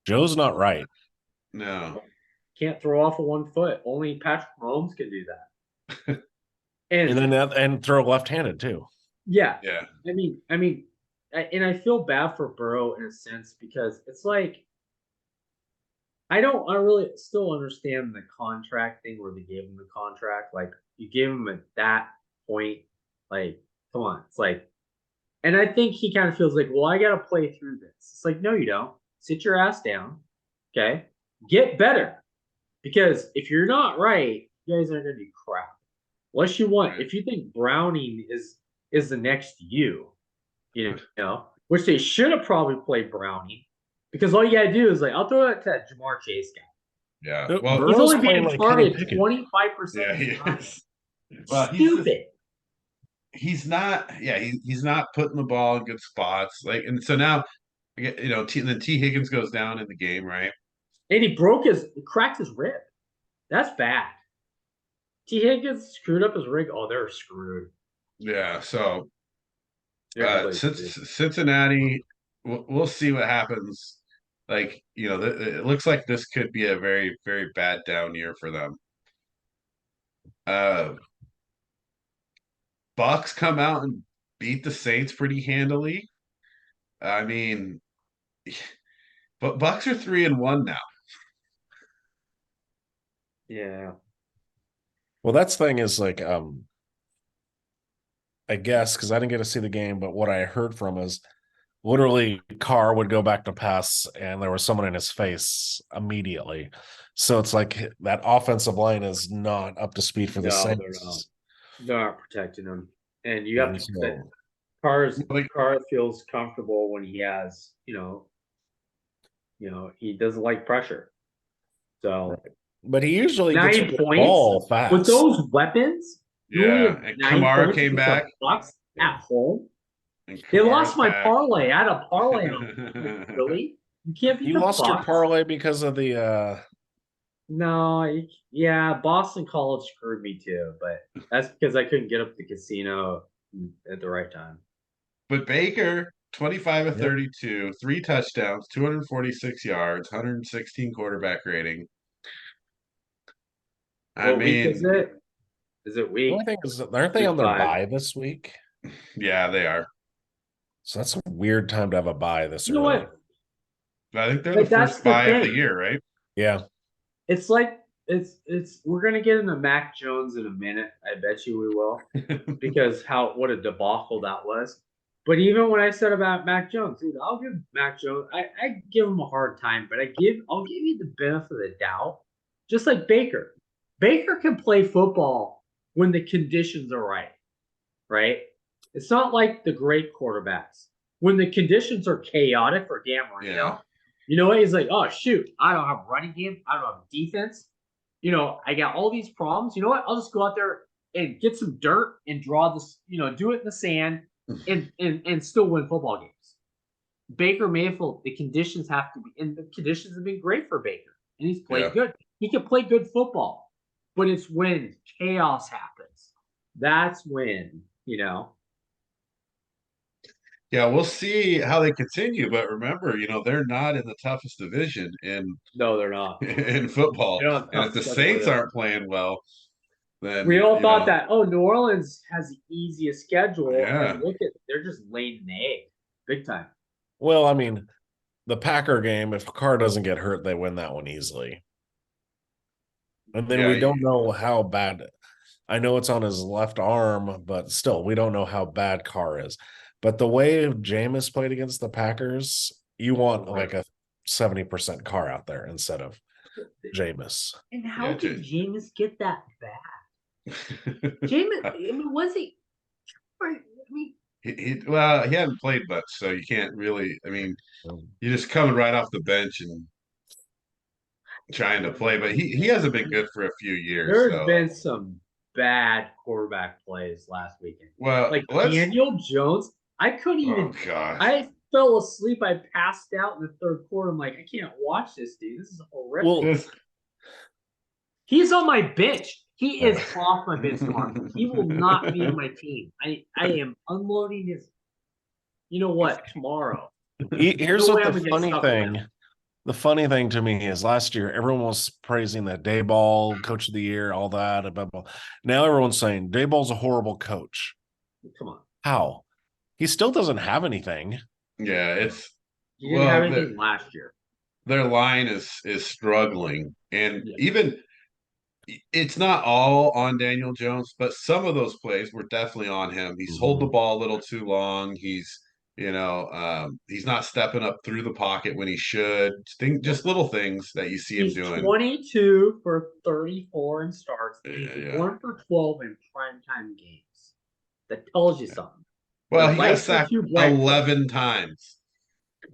[SPEAKER 2] Joe's not right.
[SPEAKER 1] No.
[SPEAKER 3] Can't throw off of 1 foot. Only Patrick Mahomes can do that.
[SPEAKER 2] and throw left-handed too.
[SPEAKER 3] Yeah.
[SPEAKER 1] Yeah.
[SPEAKER 3] And I feel bad for Burrow in a sense because it's like I really still understand the contract thing where they gave him the contract. Like you gave him at that point, like, come on. It's like, and I think he kind of feels like, well, I got to play through this. It's like, no, you don't. Sit your ass down. Okay. Get better. Because if you're not right, you guys are going to be crap. Unless you want, if you think Browning is the next you know, which they should have probably played Browning. Because all you got to do is I'll throw it to that Jamar Chase guy.
[SPEAKER 1] Yeah.
[SPEAKER 3] Well, he's only being targeted 25%.
[SPEAKER 1] Yeah, he is.
[SPEAKER 3] Well, stupid.
[SPEAKER 1] He's not putting the ball in good spots. And so now, then T. Higgins goes down in the game, right?
[SPEAKER 3] And he cracked his rib. That's bad. T. Higgins screwed up his rig. Oh, they're screwed.
[SPEAKER 1] Yeah. So, Cincinnati, we'll see what happens. It looks like this could be a very, very bad down year for them. Bucks come out and beat the Saints pretty handily. But Bucks are 3-1 now.
[SPEAKER 3] Yeah.
[SPEAKER 2] Well, that's the thing is I guess because I didn't get to see the game, but what I heard from is literally Carr would go back to pass and there was someone in his face immediately. So it's like that offensive line is not up to speed for the Saints.
[SPEAKER 3] They're not protecting him. And you have to say Carr feels comfortable when he has, he doesn't like pressure. So
[SPEAKER 2] but he usually
[SPEAKER 3] 9
[SPEAKER 2] gets
[SPEAKER 3] points
[SPEAKER 2] the ball fast.
[SPEAKER 3] with those weapons.
[SPEAKER 1] Yeah, and Kamara came back
[SPEAKER 3] at home. They lost my parlay. I had a parlay on. Really? You can't beat the Bucks.
[SPEAKER 2] You lost your parlay because of the
[SPEAKER 3] No, yeah, Boston College screwed me too, but that's because I couldn't get up to the casino at the right time.
[SPEAKER 1] But Baker, 25 of 32, 3 touchdowns, 246 yards, 116 quarterback rating.
[SPEAKER 3] What week is it? Is it week?
[SPEAKER 2] The only thing is, aren't they on their bye this week?
[SPEAKER 1] Yeah, they are.
[SPEAKER 2] So that's a weird time to have a bye this
[SPEAKER 3] You know
[SPEAKER 2] early.
[SPEAKER 3] what?
[SPEAKER 1] I think they're
[SPEAKER 3] Like,
[SPEAKER 1] the
[SPEAKER 3] that's
[SPEAKER 1] first
[SPEAKER 3] the
[SPEAKER 1] bye of the
[SPEAKER 3] thing.
[SPEAKER 1] year, right?
[SPEAKER 2] Yeah.
[SPEAKER 3] It's like it's we're gonna get into Mac Jones in a minute. I bet you we will, because what a debacle that was. But even when I said about Mac Jones, dude, I'll give Mac Jones. I give him a hard time, but I'll give you the benefit of the doubt. Just like Baker, Baker can play football when the conditions are right. Right? It's not like the great quarterbacks when the conditions are chaotic for Dan Marino.
[SPEAKER 1] Yeah.
[SPEAKER 3] You know what? He's like, oh shoot, I don't have a running game, I don't have defense. You know, I got all these problems. You know what? I'll just go out there and get some dirt and draw this. You know, do it in the sand and still win football games. Baker Mayfield, the conditions have to be, and the conditions have been great for Baker, and he's played
[SPEAKER 1] Yeah.
[SPEAKER 3] good. He can play good football, but it's when chaos happens. That's when, you know.
[SPEAKER 1] Yeah, we'll see how they continue. But remember, they're not in the toughest division in
[SPEAKER 3] No, they're not.
[SPEAKER 1] in football.
[SPEAKER 3] They don't have
[SPEAKER 1] And if
[SPEAKER 3] tough
[SPEAKER 1] the
[SPEAKER 3] schedule
[SPEAKER 1] Saints
[SPEAKER 3] either.
[SPEAKER 1] aren't playing well,
[SPEAKER 3] We
[SPEAKER 1] then
[SPEAKER 3] all thought that, New Orleans has the easiest schedule,
[SPEAKER 1] yeah.
[SPEAKER 3] and look at they're just laying an egg, big time.
[SPEAKER 2] Well, I mean, the Packer game, if Carr doesn't get hurt, they win that one easily. And then we don't know how bad. I know it's on his left arm, but still, we don't know how bad Carr is. But the way Jameis played against the Packers, you want like a 70% Carr out there instead of Jameis.
[SPEAKER 3] And how did Jameis get that bad? Jameis, I mean, was he? I mean,
[SPEAKER 1] he hadn't played much, so you can't really. I mean, you're just coming right off the bench and trying to play, but he hasn't been good for a few years.
[SPEAKER 3] There's been some bad quarterback plays last weekend.
[SPEAKER 1] Well,
[SPEAKER 3] like Daniel Jones, I couldn't even.
[SPEAKER 1] Oh gosh!
[SPEAKER 3] I fell asleep. I passed out in the third quarter. I'm like, I can't watch this, dude. This is horrific. He's on my bench. He is off my bench tomorrow. He will not be on my team. I am unloading his. You know what? Tomorrow.
[SPEAKER 2] Here's what the funny thing. The funny thing to me is last year, everyone was praising that Daboll, coach of the year, all that. Blah, blah. Now everyone's saying Daboll's a horrible coach.
[SPEAKER 3] Come on.
[SPEAKER 2] How? He still doesn't have anything.
[SPEAKER 1] Yeah,
[SPEAKER 3] he didn't have anything last year.
[SPEAKER 1] Their line is struggling. And even it's not all on Daniel Jones, but some of those plays were definitely on him. He's hold the ball a little too long. He's he's not stepping up through the pocket when he should. Just little things that you see him doing.
[SPEAKER 3] 22 for 34 in starts. He's 1 for 12 in primetime games. That tells you something.
[SPEAKER 1] Well, he got sacked 11 times.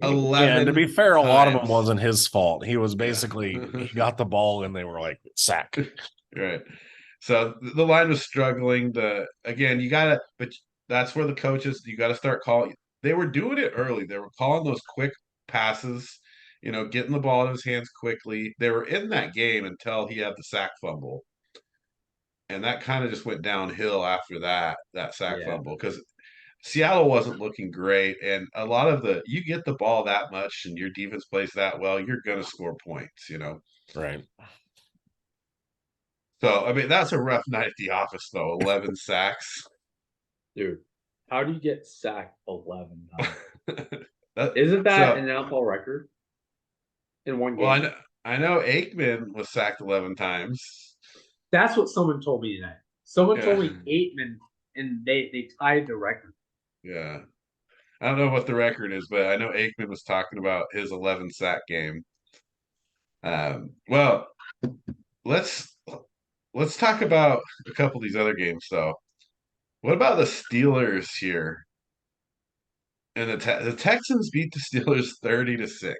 [SPEAKER 1] 11.
[SPEAKER 2] Yeah, and to be fair, a lot of them wasn't his fault. He was basically he got the ball and they were like, sack.
[SPEAKER 1] Right. So the line was struggling. But that's where the coaches, you got to start calling. They were doing it early. They were calling those quick passes, getting the ball in his hands quickly. They were in that game until he had the sack fumble. And that kind of just went downhill after that sack fumble because Seattle wasn't looking great. And a lot of you get the ball that much and your defense plays that well, you're going to score points,
[SPEAKER 2] Right.
[SPEAKER 1] So, I mean, that's a rough night at the office, though. 11 sacks.
[SPEAKER 3] Dude, how do you get sacked 11 times? Isn't that an NFL record in one game?
[SPEAKER 1] Well, I know Aikman was sacked 11 times.
[SPEAKER 3] That's what someone told me tonight. Someone told me Aikman, and they tied the record.
[SPEAKER 1] Yeah. I don't know what the record is, but I know Aikman was talking about his 11 sack game. Well, let's talk about a couple of these other games, though. What about the Steelers here? And the Texans beat the Steelers 30-6.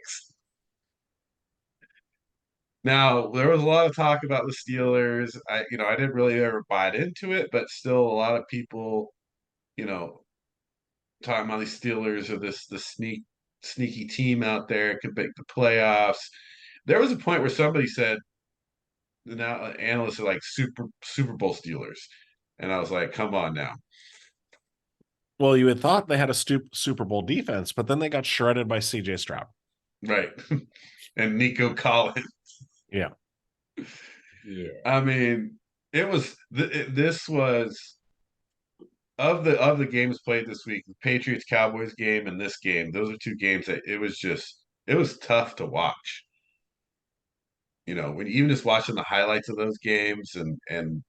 [SPEAKER 1] Now, there was a lot of talk about the Steelers. I didn't really ever buy into it, but still a lot of people, talking about these Steelers are the sneaky team out there, could make the playoffs. There was a point where somebody said, now analysts are like Super Bowl Steelers. And I was like, come on now.
[SPEAKER 2] Well, you had thought they had a Super Bowl defense, but then they got shredded by CJ Stroud.
[SPEAKER 1] Right. And Nico Collins.
[SPEAKER 2] Yeah.
[SPEAKER 1] I mean, this was of the games played this week, the Patriots Cowboys game and this game, those are two games that it was tough to watch. When even just watching the highlights of those games and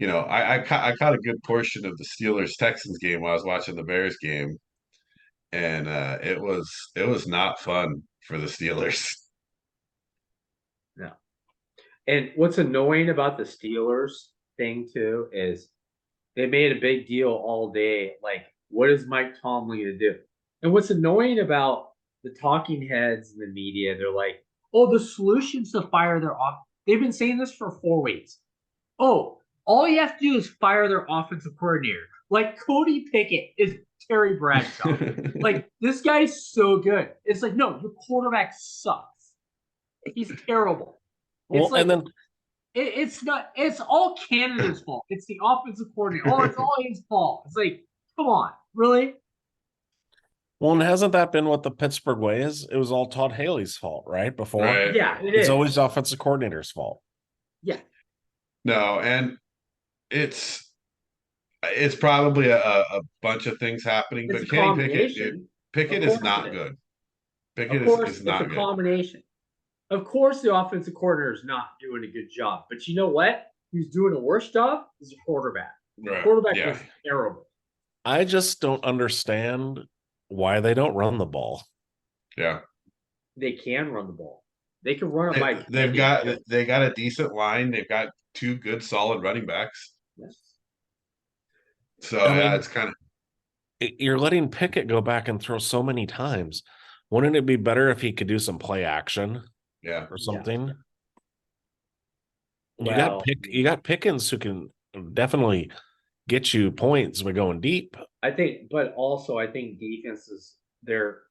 [SPEAKER 1] I caught a good portion of the Steelers Texans game while I was watching the Bears game, and it was not fun for the Steelers.
[SPEAKER 3] No. And what's annoying about the Steelers thing too is they made a big deal all day. Like, what is Mike Tomlin going to do? And what's annoying about the talking heads in the media, they're like, oh, the solution's to fire their off. They've been saying this for 4 weeks. Oh, all you have to do is fire their offensive coordinator. Like, Cody Pickett is Terry Bradshaw. Like, this guy's so good. It's like, no, your quarterback sucks. He's terrible.
[SPEAKER 2] Well,
[SPEAKER 3] it's like,
[SPEAKER 2] and then
[SPEAKER 3] it's not. It's all Canada's fault. It's the offensive coordinator. Oh, it's all his fault. It's like, come on, really?
[SPEAKER 2] Well, and hasn't that been what the Pittsburgh way is? It was all Todd Haley's fault, right? Before,
[SPEAKER 1] Right.
[SPEAKER 3] Yeah,
[SPEAKER 2] it's always the offensive coordinator's fault.
[SPEAKER 3] Yeah.
[SPEAKER 1] No, and it's probably a bunch of things happening,
[SPEAKER 3] It's
[SPEAKER 1] but
[SPEAKER 3] a
[SPEAKER 1] Kenny Pickett,
[SPEAKER 3] combination.
[SPEAKER 1] Pickett
[SPEAKER 3] Of
[SPEAKER 1] is
[SPEAKER 3] course
[SPEAKER 1] not
[SPEAKER 3] it is.
[SPEAKER 1] good. Pickett
[SPEAKER 3] Of course,
[SPEAKER 1] is not
[SPEAKER 3] it's a
[SPEAKER 1] good.
[SPEAKER 3] combination. Of course, the offensive coordinator is not doing a good job. But you know what? Who's doing a worse job is the quarterback. The
[SPEAKER 1] Right.
[SPEAKER 3] quarterback
[SPEAKER 1] Yeah.
[SPEAKER 3] is terrible.
[SPEAKER 2] I just don't understand why they don't run the ball.
[SPEAKER 1] Yeah.
[SPEAKER 3] They can run the ball. They can run it by.
[SPEAKER 1] They got a decent line. They've got two good solid running backs.
[SPEAKER 3] Yes.
[SPEAKER 1] So
[SPEAKER 2] I mean,
[SPEAKER 1] it's kind of
[SPEAKER 2] you're letting Pickett go back and throw so many times. Wouldn't it be better if he could do some play action or something?
[SPEAKER 3] Yeah.
[SPEAKER 2] You got Pickens who can definitely get you points by going deep.
[SPEAKER 3] I think defenses they're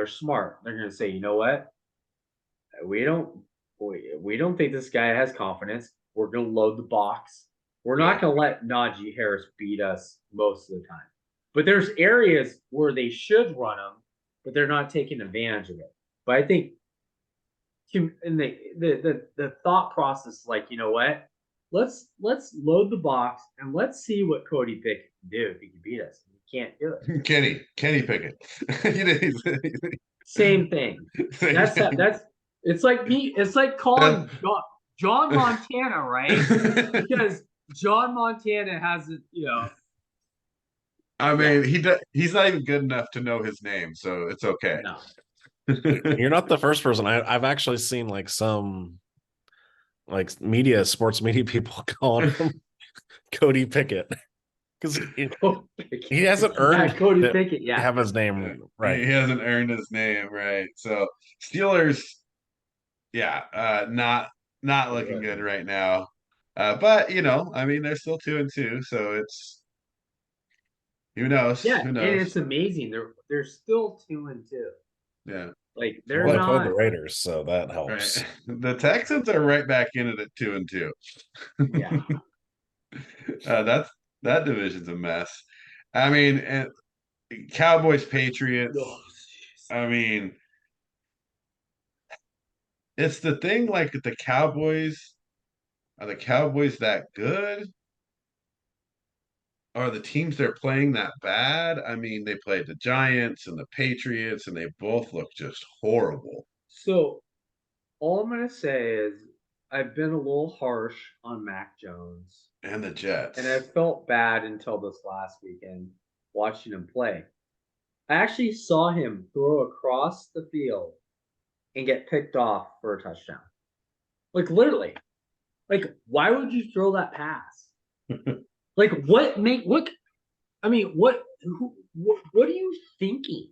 [SPEAKER 3] smart. They're going to say, you know what, we don't think this guy has confidence. We're going to load the box. We're not going to let Najee Harris beat us most of the time. But there's areas where they should run them, but they're not taking advantage of it. But I think in the thought process, like, you know what, let's load the box and let's see what Cody Pickett can do if he can beat us. He can't do it.
[SPEAKER 1] Kenny Pickett.
[SPEAKER 3] Same thing. It's like calling John Montana, right? Because John Montana hasn't,
[SPEAKER 1] I mean, he's not even good enough to know his name, so it's okay.
[SPEAKER 3] No.
[SPEAKER 2] You're not the first person. I've actually seen like some sports media people calling him Cody Pickett because he hasn't earned
[SPEAKER 3] Cody Pickett. Yeah,
[SPEAKER 2] have his name right.
[SPEAKER 1] He hasn't earned his name right. So Steelers, not looking good right now. But I mean, they're still 2-2, so it's who knows?
[SPEAKER 3] Yeah,
[SPEAKER 1] Who knows?
[SPEAKER 3] and it's amazing. They're still 2-2.
[SPEAKER 1] Yeah.
[SPEAKER 3] Like they're
[SPEAKER 2] Well,
[SPEAKER 3] not.
[SPEAKER 2] they played the Raiders, so that helps.
[SPEAKER 1] Right. The Texans are right back in it at 2-2.
[SPEAKER 3] Yeah.
[SPEAKER 1] That division's a mess. I mean, and Cowboys Patriots.
[SPEAKER 3] Oh,
[SPEAKER 1] I mean, it's the thing. Like the Cowboys, are the Cowboys that good? Are the teams they're playing that bad? I mean, they played the Giants and the Patriots, and they both look just horrible.
[SPEAKER 3] So, all I'm gonna say is I've been a little harsh on Mac Jones
[SPEAKER 1] and the Jets,
[SPEAKER 3] and I felt bad until this last weekend watching him play. I actually saw him throw across the field and get picked off for a touchdown. Like literally, like why would you throw that pass? Like what? I mean, what are you thinking?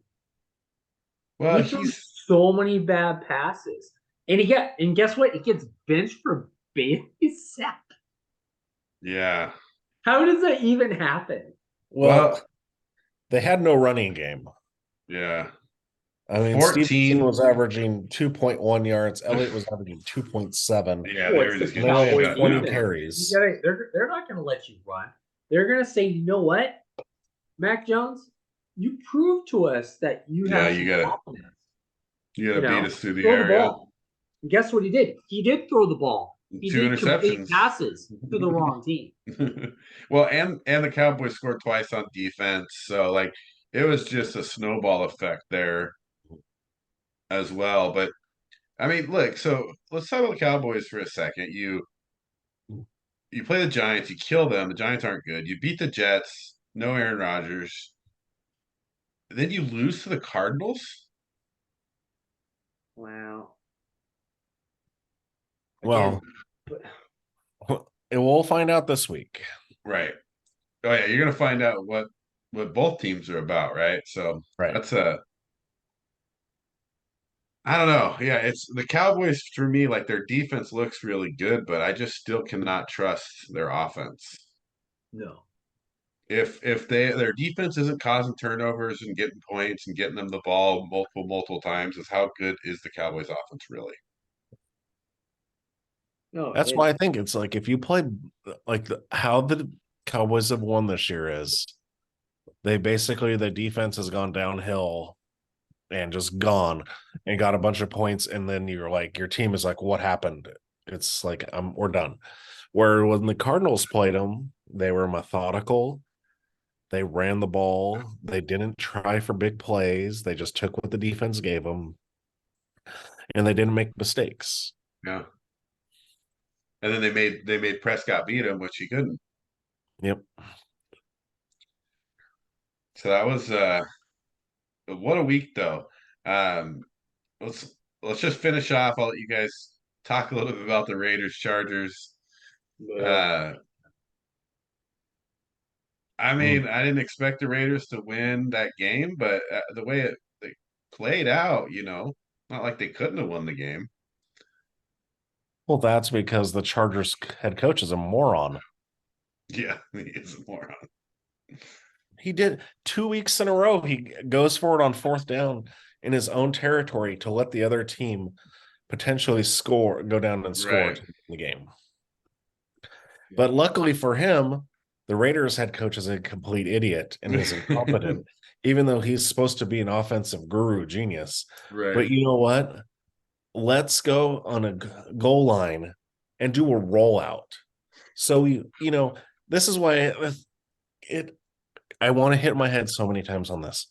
[SPEAKER 1] Well,
[SPEAKER 3] he throws so many bad passes, and guess what? He gets benched for Bailey sack.
[SPEAKER 1] Yeah.
[SPEAKER 3] How does that even happen?
[SPEAKER 2] Well, they had no running game.
[SPEAKER 1] Yeah.
[SPEAKER 2] I mean,
[SPEAKER 1] 14
[SPEAKER 2] Stevenson was averaging 2.1 yards. Elliott was averaging 2.7.
[SPEAKER 1] Yeah, they were just
[SPEAKER 2] getting 20 carries.
[SPEAKER 3] They're not going to let you run. They're going to say, you know what, Mac Jones, you proved to us that you have confidence.
[SPEAKER 1] You got to beat us through the
[SPEAKER 3] throw
[SPEAKER 1] area.
[SPEAKER 3] The ball. And guess what he did? He did throw the ball. He
[SPEAKER 1] 2
[SPEAKER 3] didn't complete
[SPEAKER 1] interceptions.
[SPEAKER 3] passes to the wrong team.
[SPEAKER 1] Well, and the Cowboys scored twice on defense, so like it was just a snowball effect there as well. But I mean, look, so let's talk about the Cowboys for a second. You play the Giants, you kill them. The Giants aren't good. You beat the Jets, no Aaron Rodgers. Then you lose to the Cardinals.
[SPEAKER 3] Wow.
[SPEAKER 2] Well, we'll find out this week.
[SPEAKER 1] Right. Oh yeah, you're gonna find out what both teams are about, right? So
[SPEAKER 2] right.
[SPEAKER 1] that's I don't know. Yeah, it's the Cowboys for me, like their defense looks really good, but I just still cannot trust their offense.
[SPEAKER 3] No.
[SPEAKER 1] If their defense isn't causing turnovers and getting points and getting them the ball multiple times, is how good is the Cowboys offense really?
[SPEAKER 3] No,
[SPEAKER 2] That's why I think it's like if you play like how the Cowboys have won this year is they basically the defense has gone downhill and just gone and got a bunch of points, and then you're like your team is like, what happened? It's like we're done. Where when the Cardinals played them, they were methodical. They ran the ball. They didn't try for big plays. They just took what the defense gave them, and they didn't make mistakes.
[SPEAKER 1] Yeah. And then they made Prescott beat him, which he couldn't.
[SPEAKER 2] Yep.
[SPEAKER 1] So that was what a week though. Um, let's just finish off. I'll let you guys talk a little bit about the Raiders Chargers. I mean, I didn't expect the Raiders to win that game, but the way it played out, not like they couldn't have won the game.
[SPEAKER 2] Well, that's because the Chargers head coach is a moron.
[SPEAKER 1] Yeah, he is a moron.
[SPEAKER 2] He did 2 weeks in a row. He goes forward on 4th down in his own territory to let the other team potentially go down and score
[SPEAKER 1] Right.
[SPEAKER 2] to win the game. But luckily for him, the Raiders head coach is a complete idiot and is incompetent, even though he's supposed to be an offensive guru genius.
[SPEAKER 1] Right.
[SPEAKER 2] But you know what? Let's go on a goal line and do a rollout. So, this is why I want to hit my head so many times on this.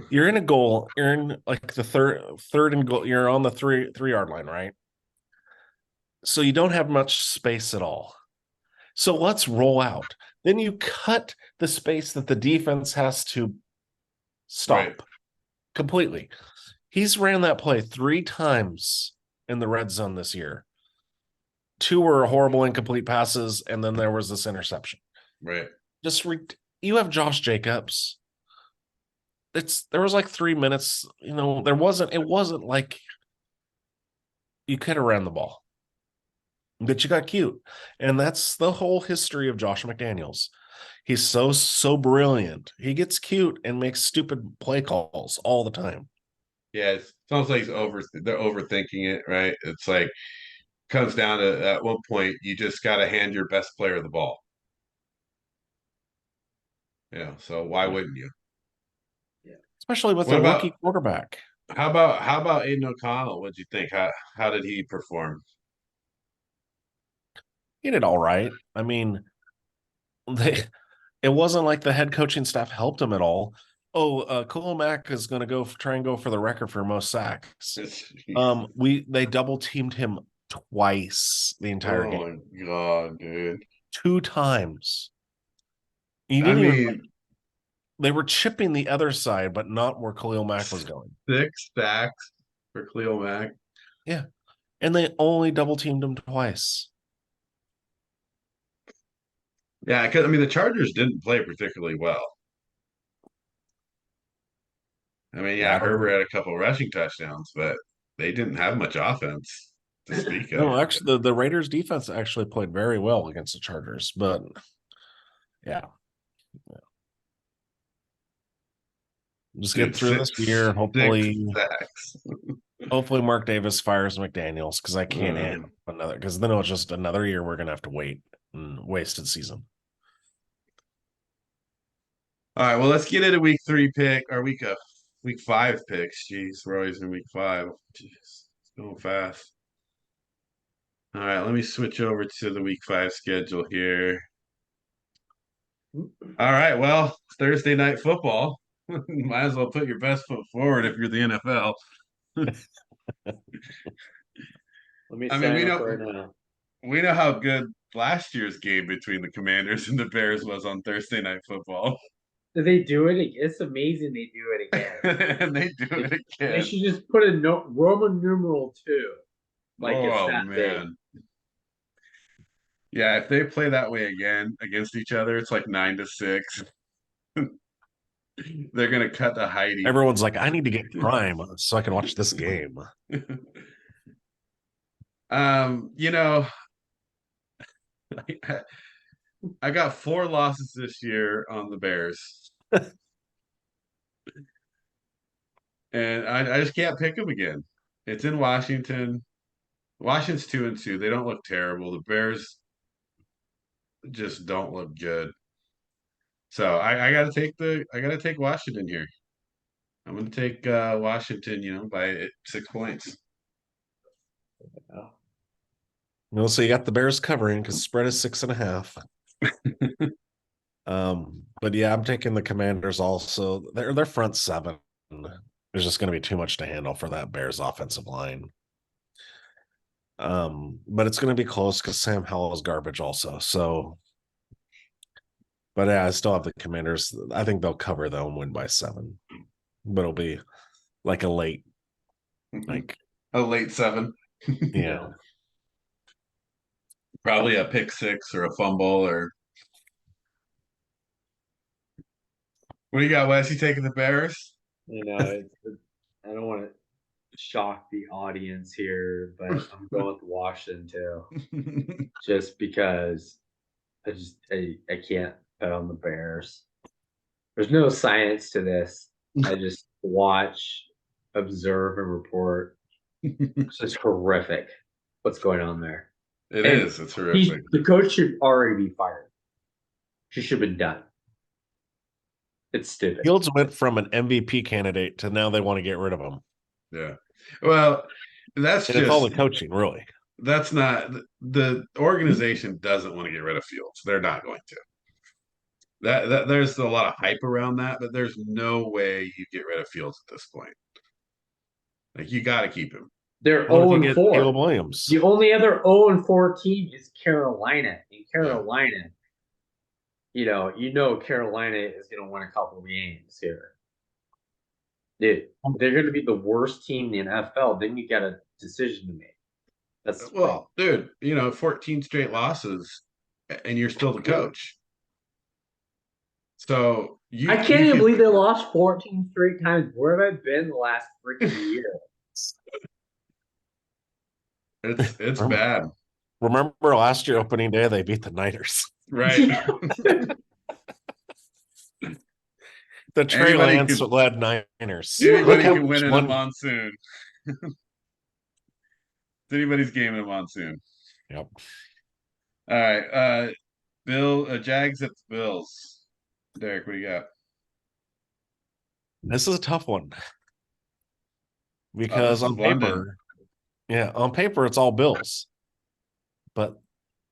[SPEAKER 2] You're in a goal, you're in like the third and goal, you're on the 3-yard line, right? So you don't have much space at all. So let's roll out. Then you cut the space that the defense has to stop completely. He's ran that play 3 times in the red zone this year. 2 were horrible incomplete passes, and then there was this interception.
[SPEAKER 1] Right.
[SPEAKER 2] You have Josh Jacobs. There was like 3 minutes, it wasn't like you could have ran the ball. But you got cute. And that's the whole history of Josh McDaniels. He's so brilliant. He gets cute and makes stupid play calls all the time.
[SPEAKER 1] Yeah, it sounds like they're overthinking it, right? It's like comes down to at one point you just got to hand your best player the ball. Yeah, so why wouldn't you?
[SPEAKER 3] Yeah,
[SPEAKER 2] especially with a rookie quarterback.
[SPEAKER 1] How about Aiden O'Connell? What'd you think? How did he perform?
[SPEAKER 2] He did all right. I mean, it wasn't like the head coaching staff helped him at all. Khalil Mack is going to try and go for the record for most sacks. They double teamed him twice the entire game.
[SPEAKER 1] Oh my god, dude!
[SPEAKER 2] 2 times. They were chipping the other side, but not where Khalil Mack was going.
[SPEAKER 1] 6 sacks for Khalil Mack.
[SPEAKER 2] Yeah, and they only double teamed him twice.
[SPEAKER 1] Yeah, because the Chargers didn't play particularly well. Herbert had a couple rushing touchdowns, but they didn't have much offense to speak of.
[SPEAKER 2] No, actually, the Raiders defense actually played very well against the Chargers, but yeah. Just get through this year. Hopefully Mark Davis fires McDaniels, because I can't handle another, because then it's just another year we're gonna have to wait and wasted season.
[SPEAKER 1] All right, well, let's get into week 5 picks. Jeez, we're always in week 5. Jeez, it's going fast. All right, let me switch over to the week 5 schedule here. All right, well, Thursday night football. Might as well put your best foot forward if you're the NFL.
[SPEAKER 3] Let me
[SPEAKER 1] I mean,
[SPEAKER 3] sign up right now.
[SPEAKER 1] we know how good last year's game between the Commanders and the Bears was on Thursday night football.
[SPEAKER 3] Did they do it? It's amazing they do it again.
[SPEAKER 1] And they do it
[SPEAKER 3] They
[SPEAKER 1] again.
[SPEAKER 3] should just put a Roman numeral 2. Like it's
[SPEAKER 1] Oh
[SPEAKER 3] that big.
[SPEAKER 1] man. Yeah, if they play that way again against each other, it's like 9-6. They're gonna cut to Heidi.
[SPEAKER 2] Everyone's like, I need to get Prime so I can watch this game.
[SPEAKER 1] You know, I got 4 losses this year on the Bears. And I just can't pick them again. It's in Washington. Washington's 2-2. They don't look terrible. The Bears just don't look good. So I gotta take Washington here. I'm gonna take Washington, by 6 points.
[SPEAKER 3] Oh.
[SPEAKER 2] Well, so you got the Bears covering because spread is 6.5. But yeah, I'm taking the Commanders also. Their front 7 is just going to be too much to handle for that Bears offensive line. But it's going to be close because Sam Howell is garbage also. So, but yeah, I still have the Commanders. I think they'll cover though and win by 7. But it'll be like a late
[SPEAKER 1] 7.
[SPEAKER 2] Yeah.
[SPEAKER 1] Probably a pick 6 or a fumble or what do you got, Wes? You taking the Bears?
[SPEAKER 3] I don't want to shock the audience here, but I'm going with Washington too. Just because I can't bet on the Bears. There's no science to this. I just watch, observe, and report. It's just horrific what's going on there.
[SPEAKER 1] It's horrific.
[SPEAKER 3] The coach should already be fired. She should have been done. It's stupid.
[SPEAKER 2] Fields went from an MVP candidate to now they want to get rid of him.
[SPEAKER 1] Yeah. Well, it's
[SPEAKER 2] all the coaching, really.
[SPEAKER 1] That's not the organization doesn't want to get rid of Fields. They're not going to. That there's a lot of hype around that, but there's no way you get rid of Fields at this point. Like you got to keep him.
[SPEAKER 3] They're 0-4.
[SPEAKER 2] Caleb Williams.
[SPEAKER 3] The only other 0-4 team is Carolina. In Carolina, Carolina is going to win a couple of games here. Dude, they're going to be the worst team in the NFL. Then you got a decision to make.
[SPEAKER 1] Dude, 14 straight losses, and you're still the coach. So
[SPEAKER 3] I can't even believe they lost 14 straight times. Where have I been the last freaking year?
[SPEAKER 1] It's bad.
[SPEAKER 2] Remember last year opening day they beat the Niners.
[SPEAKER 1] Right.
[SPEAKER 2] The Trey Lance led Niners.
[SPEAKER 1] Anybody can win in a monsoon. It's anybody's game in a monsoon.
[SPEAKER 2] Yep.
[SPEAKER 1] All right. Jags at the Bills. Derek, what do you got?
[SPEAKER 2] This is a tough one. Because on paper, it's all Bills. But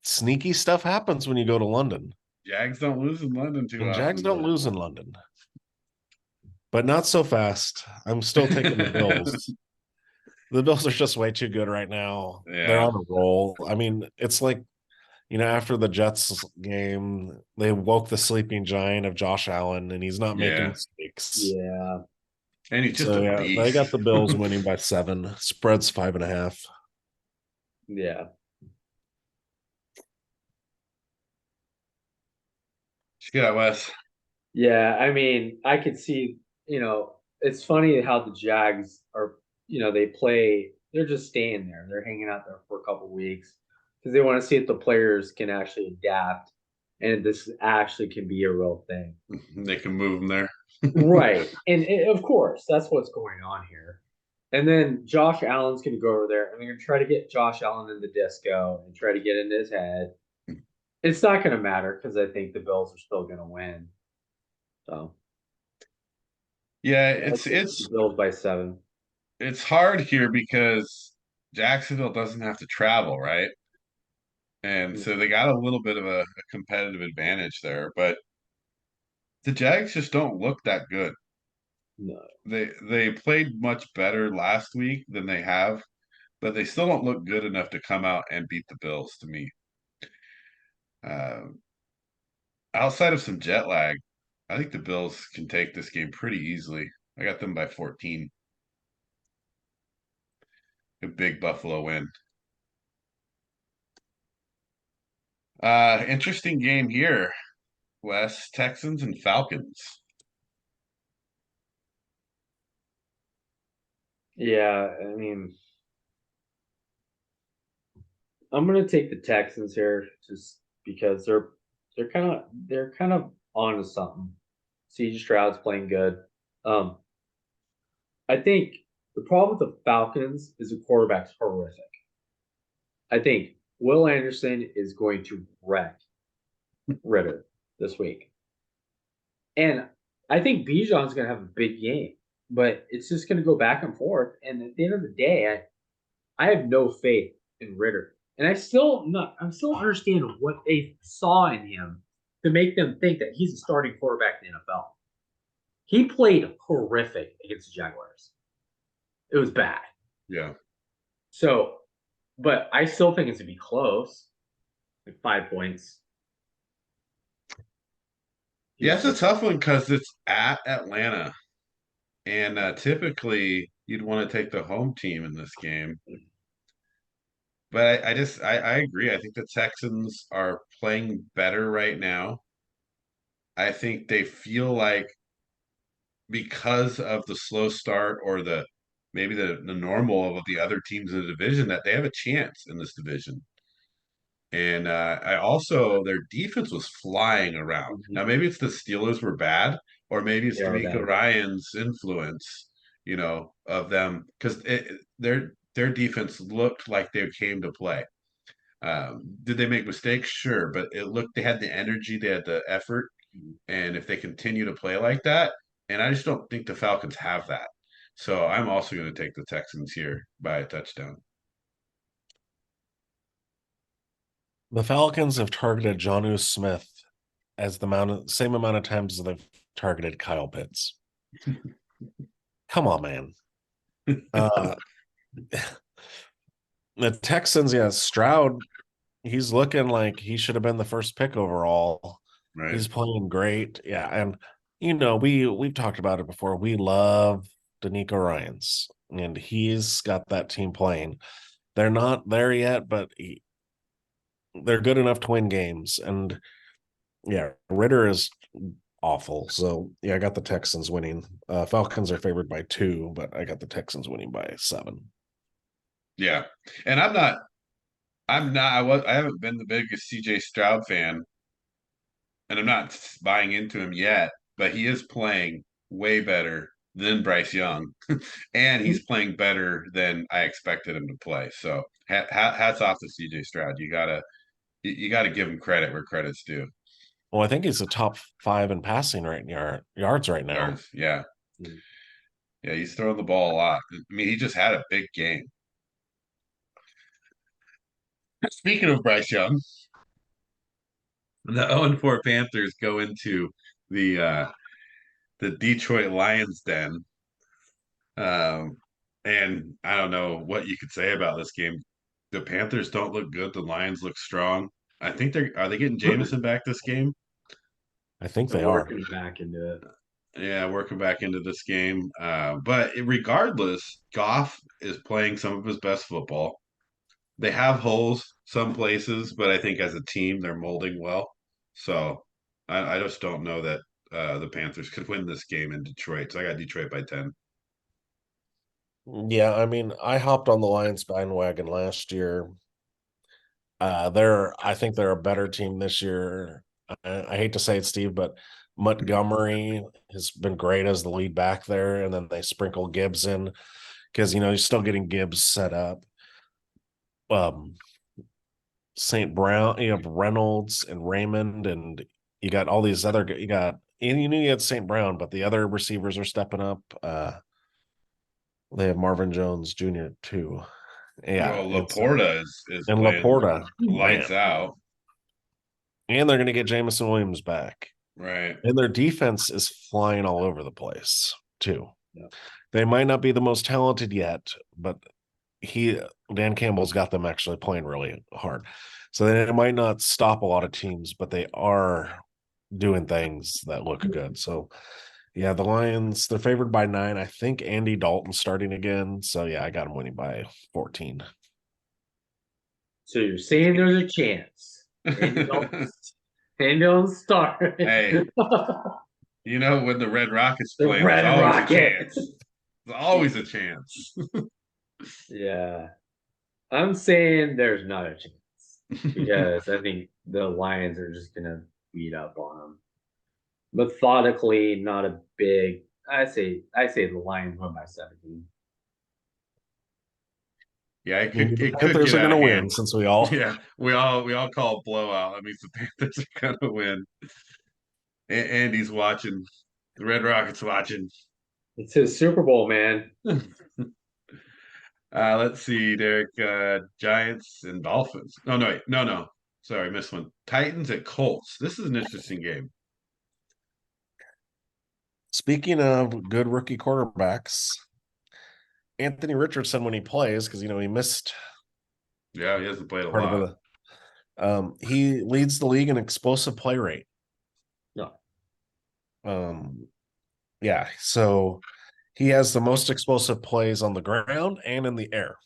[SPEAKER 2] sneaky stuff happens when you go to London.
[SPEAKER 1] Jags don't lose in London too often.
[SPEAKER 2] Jags don't lose in London. But not so fast. I'm still taking the Bills. The Bills are just way too good right now. Yeah. They're on a roll. I mean, it's like, after the Jets game, they woke the sleeping giant of Josh Allen, and he's not making mistakes.
[SPEAKER 3] Yeah.
[SPEAKER 1] And he's just a beast.
[SPEAKER 2] They got the Bills winning by 7. Spread's 5.5.
[SPEAKER 3] Yeah.
[SPEAKER 1] Yeah, Wes.
[SPEAKER 3] Yeah, I mean, I could see, it's funny how the Jags are, they play, they're just staying there. They're hanging out there for a couple of weeks because they want to see if the players can actually adapt and this actually can be a real thing.
[SPEAKER 1] They can move them there.
[SPEAKER 3] Right. And of course, that's what's going on here. And then Josh Allen's going to go over there and they're going to try to get Josh Allen in the disco and try to get into his head. It's not going to matter because I think the Bills are still going to win. So,
[SPEAKER 1] yeah, it's
[SPEAKER 3] Bills by 7.
[SPEAKER 1] It's hard here because Jacksonville doesn't have to travel, right? And so they got a little bit of a competitive advantage there, but the Jags just don't look that good.
[SPEAKER 3] No.
[SPEAKER 1] They played much better last week than they have, but they still don't look good enough to come out and beat the Bills to me. Outside of some jet lag, I think the Bills can take this game pretty easily. I got them by 14. A big Buffalo win. Interesting game here. Wes, Texans and Falcons.
[SPEAKER 3] Yeah, I mean, I'm gonna take the Texans here just because they're kind of onto something. CJ Stroud's playing good. Um, I think the problem with the Falcons is the quarterback's horrific. I think Will Anderson is going to wreck Ritter this week. And I think Bijan's going to have a big game, but it's just going to go back and forth. And at the end of the day, I have no faith in Ritter. And I'm still understanding what they saw in him to make them think that he's a starting quarterback in the NFL. He played horrific against the Jaguars. It was bad.
[SPEAKER 1] Yeah.
[SPEAKER 3] So, but I still think it's going to be close. Like 5 points.
[SPEAKER 1] Yeah, it's a tough one because it's at Atlanta. And typically you'd want to take the home team in this game. But I agree. I think the Texans are playing better right now. I think they feel like because of the slow start or maybe the normal of the other teams in the division that they have a chance in this division. And I also their defense was flying around. Now maybe it's the Steelers were bad, or maybe it's D'Amico Ryan's influence, of them because their defense looked like they came to play. Did they make mistakes? Sure, but it looked they had the energy, they had the effort, and if they continue to play like that, and I just don't think the Falcons have that. So I'm also going to take the Texans here by a touchdown.
[SPEAKER 2] The Falcons have targeted Jonnu Smith as the same amount of times as they've targeted Kyle Pitts. Come on, man. The Texans, yeah, Stroud, he's looking like he should have been the first pick overall.
[SPEAKER 1] Right.
[SPEAKER 2] He's playing great. Yeah, and we've talked about it before. We love D'Amico Ryans, and he's got that team playing. They're not there yet, but they're good enough to win games. And yeah, Ritter is awful. So yeah, I got the Texans winning. Falcons are favored by 2, but I got the Texans winning by 7.
[SPEAKER 1] Yeah, and I haven't been the biggest CJ Stroud fan, and I'm not buying into him yet, but he is playing way better than Bryce Young, and he's playing better than I expected him to play. So hats off to CJ Stroud. You gotta give him credit where credit's due.
[SPEAKER 2] Well, I think he's the top 5 in passing yards right now.
[SPEAKER 1] Yards, yeah. Yeah, he's throwing the ball a lot. I mean, he just had a big game. Speaking of Bryce Young, the 0-4 Panthers go into the Detroit Lions den. And I don't know what you could say about this game. The Panthers don't look good. The Lions look strong. I think are they getting Jameson back this game?
[SPEAKER 2] I think
[SPEAKER 3] They're
[SPEAKER 2] they are
[SPEAKER 3] working back into it.
[SPEAKER 1] Yeah, working back into this game. But regardless, Goff is playing some of his best football. They have holes some places, but I think as a team they're molding well. So I just don't know that the Panthers could win this game in Detroit. So I got Detroit by 10.
[SPEAKER 2] Yeah, I mean, I hopped on the Lions bandwagon last year. I think they're a better team this year. I hate to say it, Steve, but Montgomery has been great as the lead back there, and then they sprinkle Gibbs in because you're still getting Gibbs set up. St. Brown, you have Reynolds and Raymond, and you got all these other. And you knew you had St. Brown, but the other receivers are stepping up. They have Marvin Jones Jr. too. Yeah.
[SPEAKER 1] Well, Laporta is
[SPEAKER 2] and
[SPEAKER 1] playing
[SPEAKER 2] Laporta,
[SPEAKER 1] lights
[SPEAKER 2] man.
[SPEAKER 1] out.
[SPEAKER 2] And they're going to get Jamison Williams back.
[SPEAKER 1] Right.
[SPEAKER 2] And their defense is flying all over the place, too.
[SPEAKER 3] Yeah.
[SPEAKER 2] They might not be the most talented yet, but Dan Campbell's got them actually playing really hard. So they might not stop a lot of teams, but they are doing things that look good. So yeah, the Lions, they're favored by 9. I think Andy Dalton's starting again. So yeah, I got them winning by 14.
[SPEAKER 3] So you're saying there's a chance. And don't start.
[SPEAKER 1] Hey, when the Red Rockets
[SPEAKER 3] The
[SPEAKER 1] play,
[SPEAKER 3] Red
[SPEAKER 1] there's always
[SPEAKER 3] Rockets.
[SPEAKER 1] a chance. There's always a chance.
[SPEAKER 3] Yeah. I'm saying there's not a chance because I think the Lions are just going to beat up on them. Methodically, not a big. I say the Lions win by 17.
[SPEAKER 1] Yeah,
[SPEAKER 2] The
[SPEAKER 1] it could
[SPEAKER 2] Panthers
[SPEAKER 1] get
[SPEAKER 2] are
[SPEAKER 1] out
[SPEAKER 2] going to
[SPEAKER 1] of
[SPEAKER 2] win
[SPEAKER 1] hand.
[SPEAKER 2] since we all
[SPEAKER 1] we all call blowout. That means the Panthers are gonna win. Andy's watching. The Red Rockets watching.
[SPEAKER 3] It's his Super Bowl, man.
[SPEAKER 1] Let's see, Derek. Giants and Dolphins. Oh no, wait, no. Sorry, missed one. Titans at Colts. This is an interesting game.
[SPEAKER 2] Speaking of good rookie quarterbacks, Anthony Richardson, when he plays, because he missed.
[SPEAKER 1] Yeah, he hasn't played a
[SPEAKER 2] part
[SPEAKER 1] lot.
[SPEAKER 2] Of he leads the league in explosive play rate.
[SPEAKER 3] No.
[SPEAKER 2] Yeah, so he has the most explosive plays on the ground and in the air.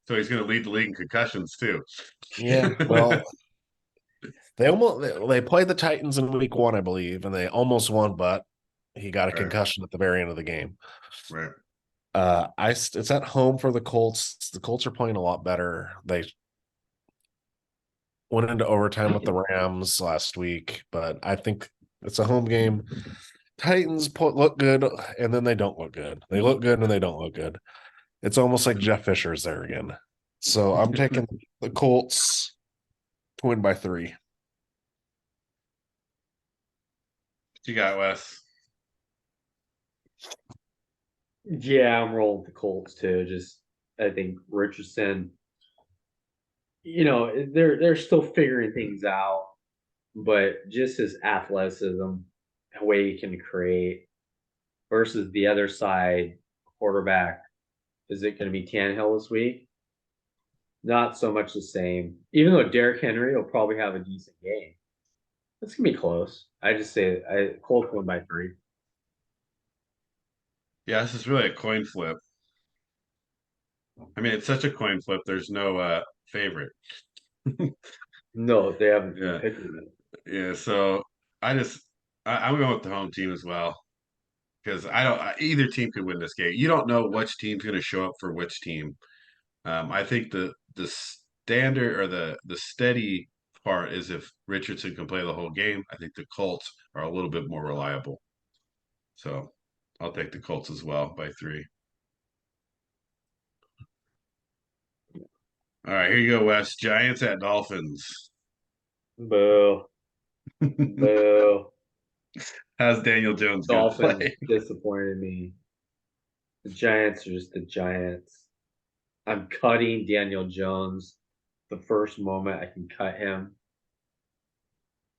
[SPEAKER 1] So he's going to lead the league in concussions too.
[SPEAKER 2] Yeah, well, they played the Titans in week 1, I believe, and they almost won, but he got a concussion at the very end of the game.
[SPEAKER 1] Right.
[SPEAKER 2] It's at home for the Colts. The Colts are playing a lot better. They went into overtime with the Rams last week, but I think it's a home game. Titans look good, and then they don't look good. They look good, and they don't look good. It's almost like Jeff Fisher's there again. So I'm taking the Colts to win by 3.
[SPEAKER 1] What you got, Wes?
[SPEAKER 3] Yeah, I'm rolling with the Colts too. Just I think Richardson, they're still figuring things out, but just his athleticism, the way he can create versus the other side quarterback. Is it going to be Tannehill this week? Not so much the same. Even though Derrick Henry will probably have a decent game, it's gonna be close. I just say Colts win by 3.
[SPEAKER 1] Yeah, this is really a coin flip. I mean, it's such a coin flip. There's no favorite.
[SPEAKER 3] No, they haven't
[SPEAKER 1] Yeah.
[SPEAKER 3] picked it.
[SPEAKER 1] Yeah, so I'm going with the home team as well because either team could win this game. You don't know which team's going to show up for which team. I think the standard or the steady part is if Richardson can play the whole game. I think the Colts are a little bit more reliable. So I'll take the Colts as well by 3. All right, here you go, Wes. Giants at Dolphins.
[SPEAKER 3] Boo. Boo.
[SPEAKER 1] How's Daniel Jones going to
[SPEAKER 3] Dolphins
[SPEAKER 1] play?
[SPEAKER 3] disappointed me. The Giants are just the Giants. I'm cutting Daniel Jones the first moment I can cut him.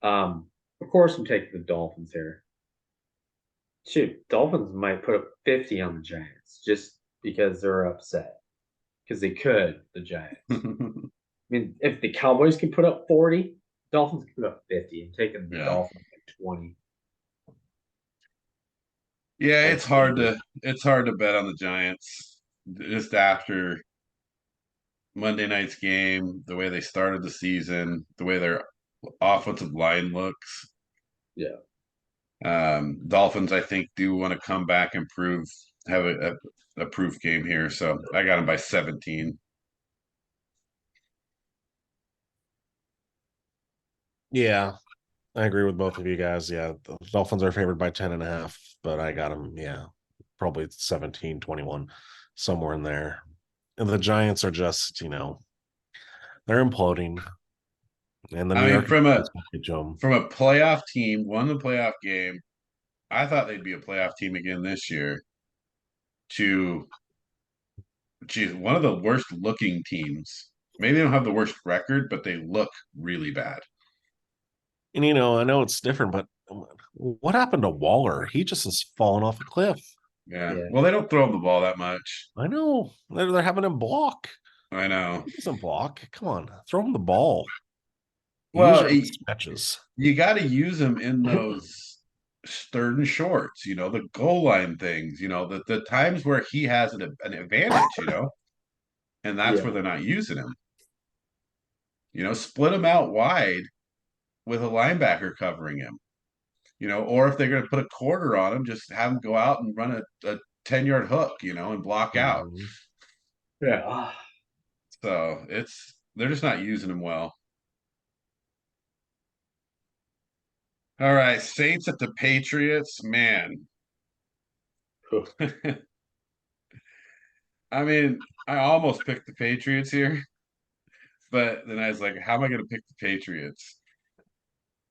[SPEAKER 3] Of course, I'm taking the Dolphins here. Shoot, Dolphins might put up 50 on the Giants just because they're upset. Because they could, the Giants. I mean, if the Cowboys can put up 40, Dolphins can put up 50. I'm taking the Dolphins at 20.
[SPEAKER 1] Yeah, it's hard to bet on the Giants just after Monday night's game, the way they started the season, the way their offensive line looks.
[SPEAKER 3] Yeah.
[SPEAKER 1] Dolphins, I think, do want to come back and have a proof game here. So I got them by 17.
[SPEAKER 2] Yeah, I agree with both of you guys. Yeah, the Dolphins are favored by 10.5, but I got them, probably 17, 21, somewhere in there. And the Giants are just, they're imploding. And the New York
[SPEAKER 1] from a playoff team, won the playoff game. I thought they'd be a playoff team again this year. To geez, one of the worst looking teams. Maybe they don't have the worst record, but they look really bad.
[SPEAKER 2] And I know it's different, but what happened to Waller? He just has fallen off a cliff.
[SPEAKER 1] Yeah. Well, they don't throw him the ball that much.
[SPEAKER 2] I know. They're having him block.
[SPEAKER 1] I know.
[SPEAKER 2] He doesn't block. Come on, throw him the ball.
[SPEAKER 1] Well,
[SPEAKER 2] Matches.
[SPEAKER 1] You got to use them in those third and shorts, the goal line things, the times where he has an advantage, and that's where they're not using him. Split him out wide with a linebacker covering him, or if they're going to put a quarter on him, just have him go out and run a 10-yard hook, and block out.
[SPEAKER 3] Yeah.
[SPEAKER 1] So they're just not using him well. All right, Saints at the Patriots, man. I mean, I almost picked the Patriots here, but then I was like, how am I going to pick the Patriots?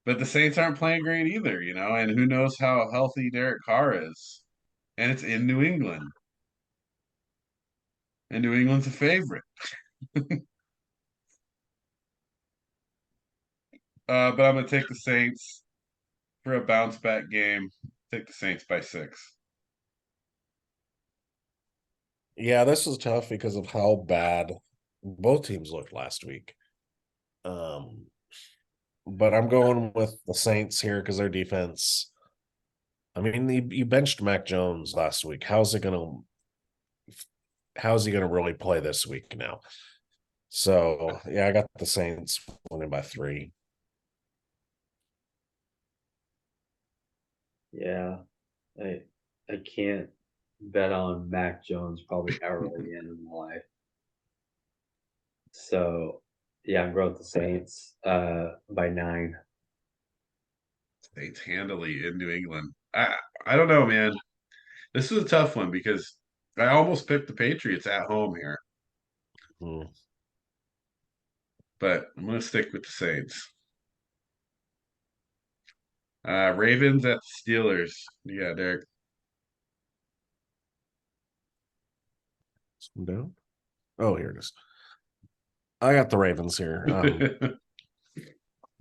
[SPEAKER 1] But the Saints aren't playing great either, and who knows how healthy Derek Carr is. And it's in New England. And New England's a favorite. But I'm going to take the Saints for a bounce back game. Take the Saints by 6.
[SPEAKER 2] Yeah, this was tough because of how bad both teams looked last week. But I'm going with the Saints here because their defense. I mean, you benched Mac Jones last week. How's he gonna really play this week now? So yeah, I got the Saints winning by 3.
[SPEAKER 3] Yeah, I can't bet on Mac Jones probably ever again in my life. So yeah, I'm going with the Saints by 9.
[SPEAKER 1] Saints handily in New England. I don't know, man. This is a tough one because I almost picked the Patriots at home here. But I'm going to stick with the Saints. Ravens at the Steelers. Yeah, Derek.
[SPEAKER 2] Down. Oh, here it is. I got the Ravens here. Of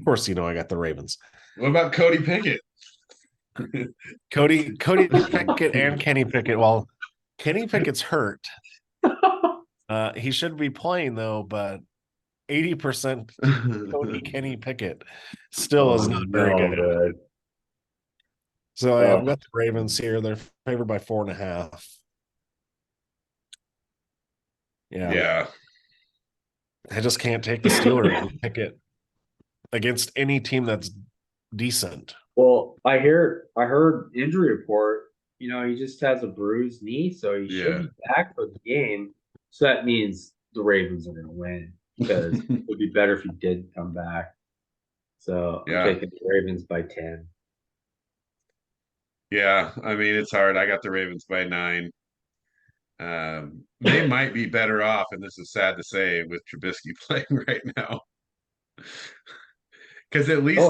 [SPEAKER 2] course, I got the Ravens.
[SPEAKER 1] What about Cody Pickett?
[SPEAKER 2] Cody Pickett and Kenny Pickett. Well, Kenny Pickett's hurt. He should be playing though, but 80% Kenny Pickett still is not very good.
[SPEAKER 3] Man.
[SPEAKER 2] So I've got the Ravens here. They're favored by 4.5.
[SPEAKER 1] Yeah.
[SPEAKER 2] I just can't take the Steelers and Pickett against any team that's decent.
[SPEAKER 3] Well, I heard injury report. He just has a bruised knee, so he should be back for the game. So that means the Ravens are going to win because it would be better if he did come back. So I'm taking the Ravens by 10.
[SPEAKER 1] Yeah, I mean, it's hard. I got the Ravens by 9. They might be better off, and this is sad to say, with Trubisky playing right now. Because at least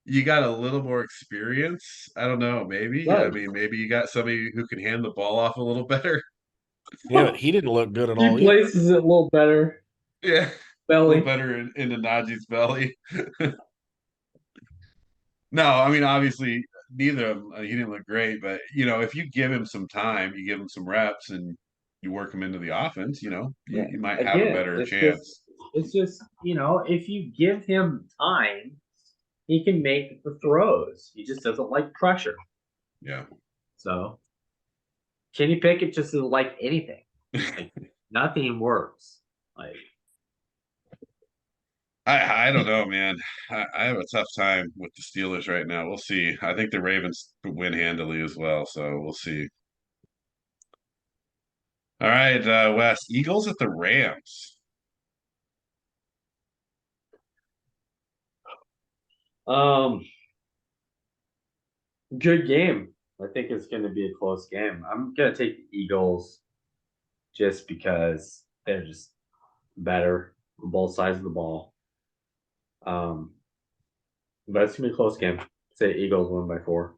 [SPEAKER 1] you got a little more experience. I don't know, maybe.
[SPEAKER 3] Right.
[SPEAKER 1] I mean, maybe you got somebody who can hand the ball off a little better.
[SPEAKER 2] Yeah, but he didn't look good at all.
[SPEAKER 3] He places it a little better.
[SPEAKER 1] Yeah.
[SPEAKER 3] Belly.
[SPEAKER 1] A little better into Najee's belly. No, I mean, obviously, neither of them, he didn't look great, but, if you give him some time, you give him some reps and you work him into the offense, you might have a better chance.
[SPEAKER 3] It's just, if you give him time, he can make the throws. He just doesn't like pressure.
[SPEAKER 1] Yeah.
[SPEAKER 3] So Kenny Pickett just doesn't like anything. Like, nothing works. Like
[SPEAKER 1] I don't know, man. I have a tough time with the Steelers right now. We'll see. I think the Ravens win handily as well, so we'll see. All right, Wes. Eagles at the Rams.
[SPEAKER 3] Good game. I think it's going to be a close game. I'm going to take the Eagles just because they're just better on both sides of the ball. But it's going to be a close game. Say Eagles win by 4.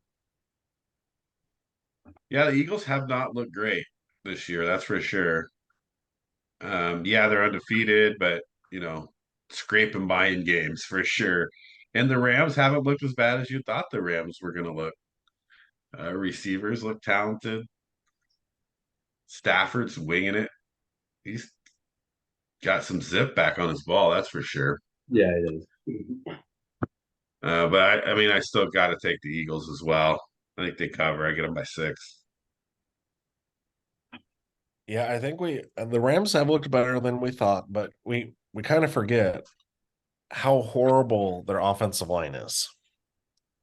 [SPEAKER 1] Yeah, the Eagles have not looked great. this year. That's for sure. Yeah, they're undefeated, but scraping by in games for sure. And the Rams haven't looked as bad as you thought the Rams were going to look. Receivers look talented. Stafford's winging it. He's got some zip back on his ball, that's for sure.
[SPEAKER 3] Yeah, it is.
[SPEAKER 1] But I mean, I still got to take the Eagles as well. I think they cover. I get them by 6.
[SPEAKER 2] Yeah, I think the Rams have looked better than we thought, but we kind of forget how horrible their offensive line is.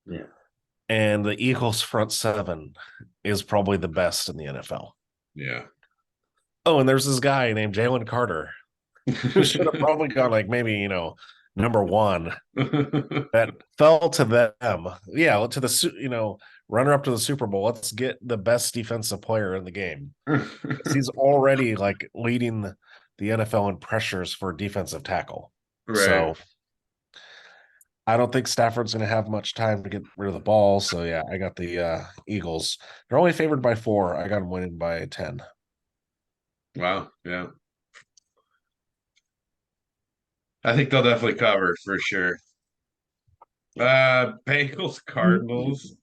[SPEAKER 3] Yeah.
[SPEAKER 2] And the Eagles' front seven is probably the best in the NFL.
[SPEAKER 1] Yeah.
[SPEAKER 2] Oh, and there's this guy named Jalen Carter who should have probably gone like maybe, number 1 that fell to them. Yeah, to the, runner up to the Super Bowl. Let's get the best defensive player in the game. He's already like leading the NFL in pressures for defensive tackle.
[SPEAKER 1] Right.
[SPEAKER 2] So I don't think Stafford's going to have much time to get rid of the ball. So yeah, I got the Eagles. They're only favored by 4. I got them winning by 10.
[SPEAKER 1] Wow. Yeah. I think they'll definitely cover for sure. Bengals, Cardinals.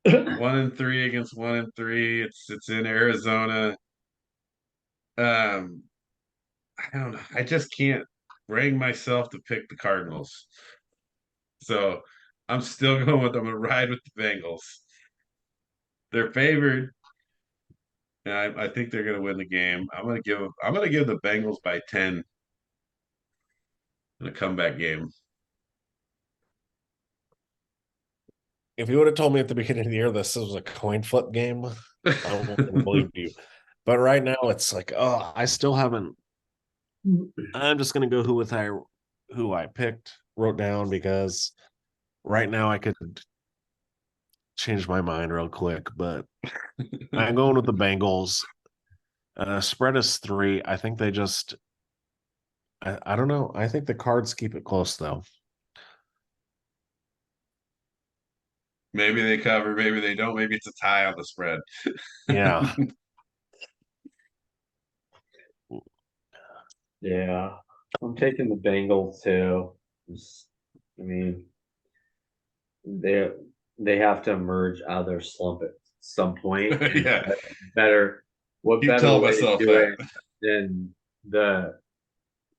[SPEAKER 1] 1-3 against 1-3. It's in Arizona. I don't know. I just can't bring myself to pick the Cardinals. So I'm still going with them. I'm gonna ride with the Bengals. They're favored. And I think they're gonna win the game. I'm gonna give the Bengals by 10 in a comeback game.
[SPEAKER 2] If you would have told me at the beginning of the year this was a coin flip game, I wouldn't have believed you. But right now it's like, oh, I still haven't. I'm just gonna go who I picked, wrote down, because right now I could change my mind real quick. But I'm going with the Bengals. Spread is 3. I think they just. I don't know. I think the Cards keep it close though.
[SPEAKER 1] Maybe they cover, maybe they don't. Maybe it's a tie on the spread.
[SPEAKER 2] Yeah.
[SPEAKER 3] Yeah. I'm taking the Bengals too. I mean, they have to emerge out of their slump at some point.
[SPEAKER 1] Yeah.
[SPEAKER 3] What
[SPEAKER 1] Keep
[SPEAKER 3] better
[SPEAKER 1] telling
[SPEAKER 3] way to
[SPEAKER 1] myself
[SPEAKER 3] do
[SPEAKER 1] that.
[SPEAKER 3] it than the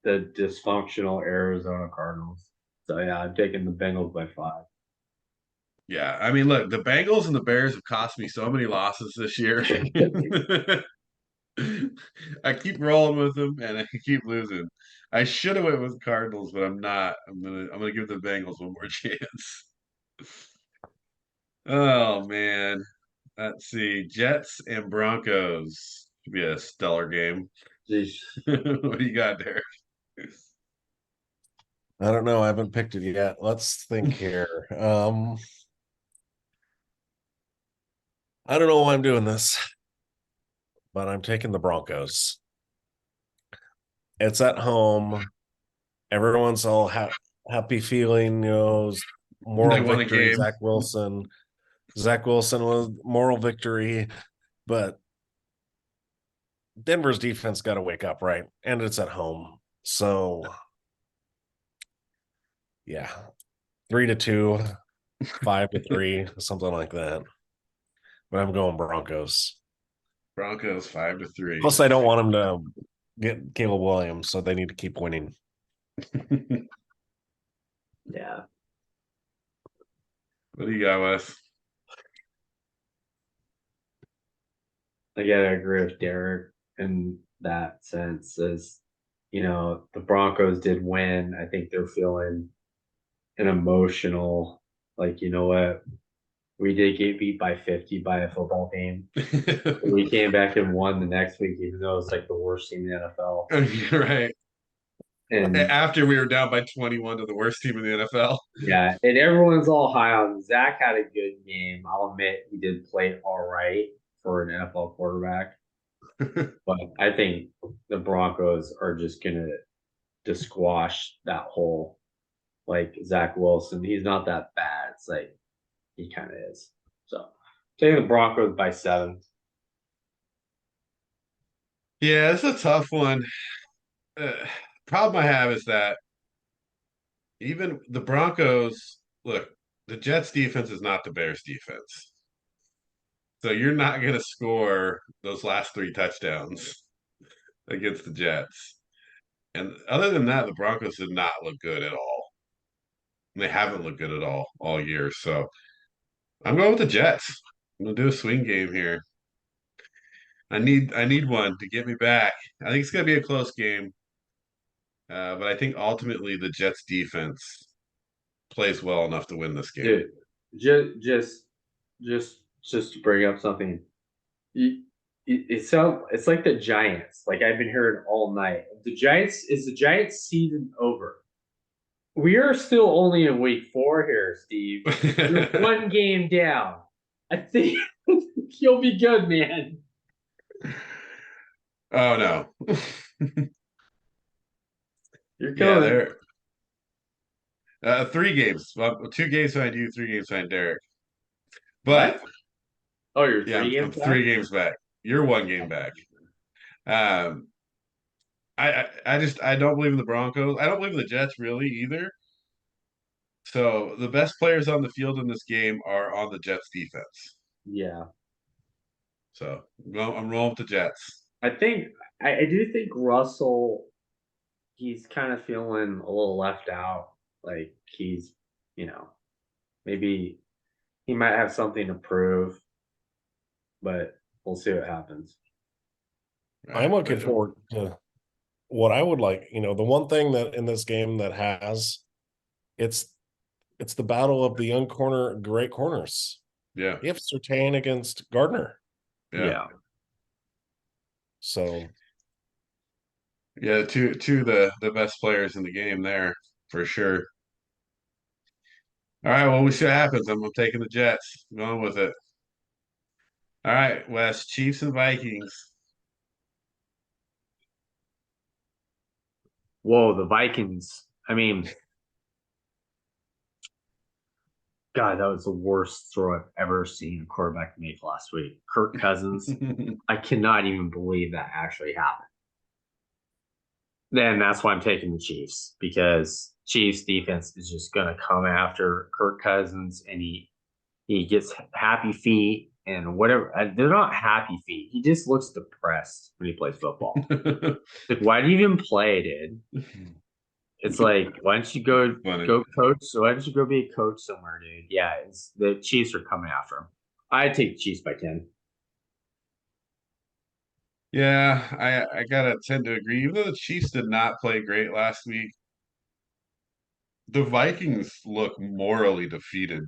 [SPEAKER 3] dysfunctional Arizona Cardinals? So yeah, I'm taking the Bengals by 5.
[SPEAKER 1] Yeah. I mean, look, the Bengals and the Bears have cost me so many losses this year. I keep rolling with them and I keep losing. I should have went with Cardinals, but I'm not. I'm gonna give the Bengals one more chance. Oh man. Let's see. Jets and Broncos. Should be a stellar game.
[SPEAKER 3] Jeez.
[SPEAKER 1] What do you got there?
[SPEAKER 2] I don't know. I haven't picked it yet. Let's think here. I don't know why I'm doing this, but I'm taking the Broncos. It's at home. Everyone's all happy feeling,
[SPEAKER 1] They
[SPEAKER 2] moral
[SPEAKER 1] won a
[SPEAKER 2] victory.
[SPEAKER 1] game.
[SPEAKER 2] Zach Wilson was moral victory, but Denver's defense got to wake up, right? And it's at home. So yeah, 3-2, 5-3, something like that. But I'm going Broncos.
[SPEAKER 1] Broncos 5-3.
[SPEAKER 2] Plus, I don't want them to get Caleb Williams, so they need to keep winning.
[SPEAKER 3] Yeah.
[SPEAKER 1] What do you got, Wes?
[SPEAKER 3] I gotta agree with Derek in that sense. As the Broncos did win. I think they're feeling an emotional, like, you know what? We did get beat by 50 by a football team. We came back and won the next week, even though it's like the worst team in the NFL.
[SPEAKER 1] You're right.
[SPEAKER 3] And
[SPEAKER 1] After we were down by 21 to the worst team in the NFL.
[SPEAKER 3] yeah, and everyone's all high on Zach. Had a good game. I'll admit he did play all right for an NFL quarterback. But I think the Broncos are just gonna squash that whole, like, Zach Wilson. He's not that bad. It's like he kind of is. So taking the Broncos by 7.
[SPEAKER 1] Yeah, it's a tough one. Problem I have is that even the Broncos, look, the Jets defense is not the Bears defense. So you're not going to score those last three touchdowns against the Jets. And other than that, the Broncos did not look good at all. They haven't looked good at all year. So I'm going with the Jets. I'm gonna do a swing game here. I need one to get me back. I think it's gonna be a close game, but I think ultimately the Jets defense plays well enough to win this game.
[SPEAKER 3] Dude, just to bring up something. It's like the Giants. Like I've been hearing all night. The Giants season over? We are still only in week 4 here, Steve. You're one game down. I think you'll be good, man.
[SPEAKER 1] Oh no.
[SPEAKER 3] You're
[SPEAKER 1] Yeah,
[SPEAKER 3] coming.
[SPEAKER 1] they're 3 games. Well, 2 games behind you, 3 games behind Derek. But
[SPEAKER 3] What? Oh, you're
[SPEAKER 1] yeah,
[SPEAKER 3] 3
[SPEAKER 1] I'm
[SPEAKER 3] games back?
[SPEAKER 1] 3 games back. You're 1 game back. Um, I don't believe in the Broncos. I don't believe in the Jets really either. So the best players on the field in this game are on the Jets defense.
[SPEAKER 3] Yeah.
[SPEAKER 1] So I'm rolling with the Jets.
[SPEAKER 3] I do think Russell, he's kind of feeling a little left out. Like he's, you know, maybe he might have something to prove, but we'll see what happens.
[SPEAKER 2] I'm
[SPEAKER 1] Right.
[SPEAKER 2] looking forward to what I would like. The one thing that in this game that has it's the battle of the young great corners.
[SPEAKER 1] Yeah.
[SPEAKER 2] You have Surtain against Gardner.
[SPEAKER 1] Yeah.
[SPEAKER 2] So
[SPEAKER 1] Yeah, two the best players in the game there for sure. All right, well, we see what happens. I'm taking the Jets. I'm going with it. All right, Wes, Chiefs and Vikings.
[SPEAKER 3] Whoa, the Vikings. I mean, God, that was the worst throw I've ever seen a quarterback make last week. Kirk Cousins. I cannot even believe that actually happened. Then that's why I'm taking the Chiefs, because Chiefs defense is just gonna come after Kirk Cousins, and he gets happy feet and whatever. They're not happy feet. He just looks depressed when he plays football. Like, why do you even play, dude? It's like, why don't you go coach? So why don't you go be a coach somewhere, dude? Yeah, the Chiefs are coming after him. I take the Chiefs by 10.
[SPEAKER 1] Yeah, I gotta tend to agree. Even though the Chiefs did not play great last week, the Vikings look morally defeated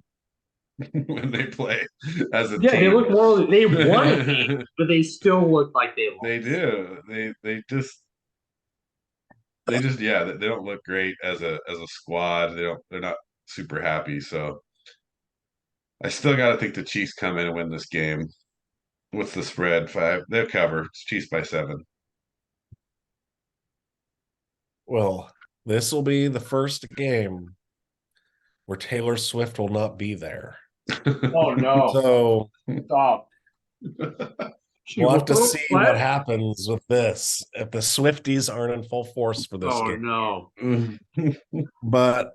[SPEAKER 1] when they play as a
[SPEAKER 3] Yeah,
[SPEAKER 1] team.
[SPEAKER 3] they look more. They won a game, but they still look like they lost.
[SPEAKER 1] They do. They just yeah, they don't look great as a squad. They're not super happy. So I still gotta think the Chiefs come in and win this game. What's the spread? 5. They'll cover. It's Chiefs by 7.
[SPEAKER 2] well, this will be the first game where Taylor Swift will not be there.
[SPEAKER 3] Oh no!
[SPEAKER 2] So
[SPEAKER 3] Stop.
[SPEAKER 2] We'll have to see what happens with this if the Swifties aren't in full force for this game.
[SPEAKER 3] Oh no!
[SPEAKER 2] But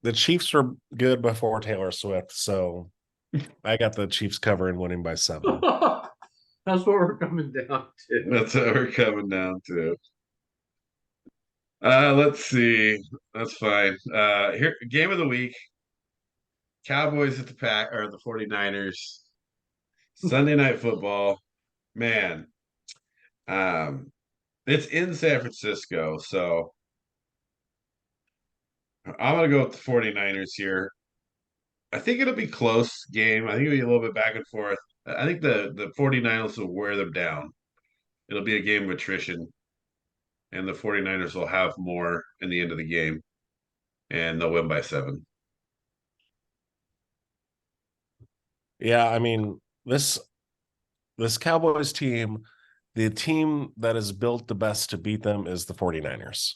[SPEAKER 2] the Chiefs were good before Taylor Swift, so I got the Chiefs covering, winning by 7.
[SPEAKER 3] That's what we're coming down to.
[SPEAKER 1] That's what we're coming down to. Let's see. That's fine. Here, game of the week. Cowboys at the or the 49ers. Sunday night football. Man. It's in San Francisco, so I'm gonna go with the 49ers here. I think it'll be close game. I think it'll be a little bit back and forth. I think the 49ers will wear them down. It'll be a game of attrition, and the 49ers will have more in the end of the game, and they'll win by 7.
[SPEAKER 2] Yeah, I mean, this Cowboys team, the team that is built the best to beat them is the 49ers.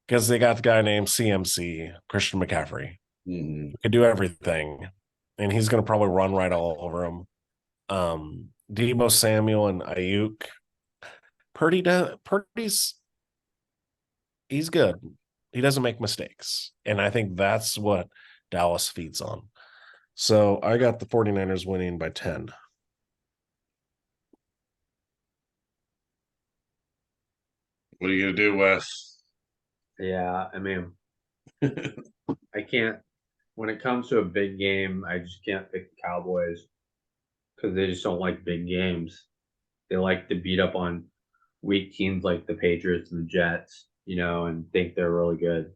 [SPEAKER 2] Because they got the guy named CMC, Christian McCaffrey.
[SPEAKER 1] Mm-hmm.
[SPEAKER 2] He can do everything. And he's going to probably run right all over him. Deebo Samuel and Ayuk Purdy's he's good. He doesn't make mistakes. And I think that's what Dallas feeds on. So I got the 49ers winning by 10.
[SPEAKER 1] What are you going to do, Wes?
[SPEAKER 3] Yeah, I mean, I can't. When it comes to a big game, I just can't pick the Cowboys because they just don't like big games. They like to beat up on weak teams like the Patriots and the Jets, and think they're really good.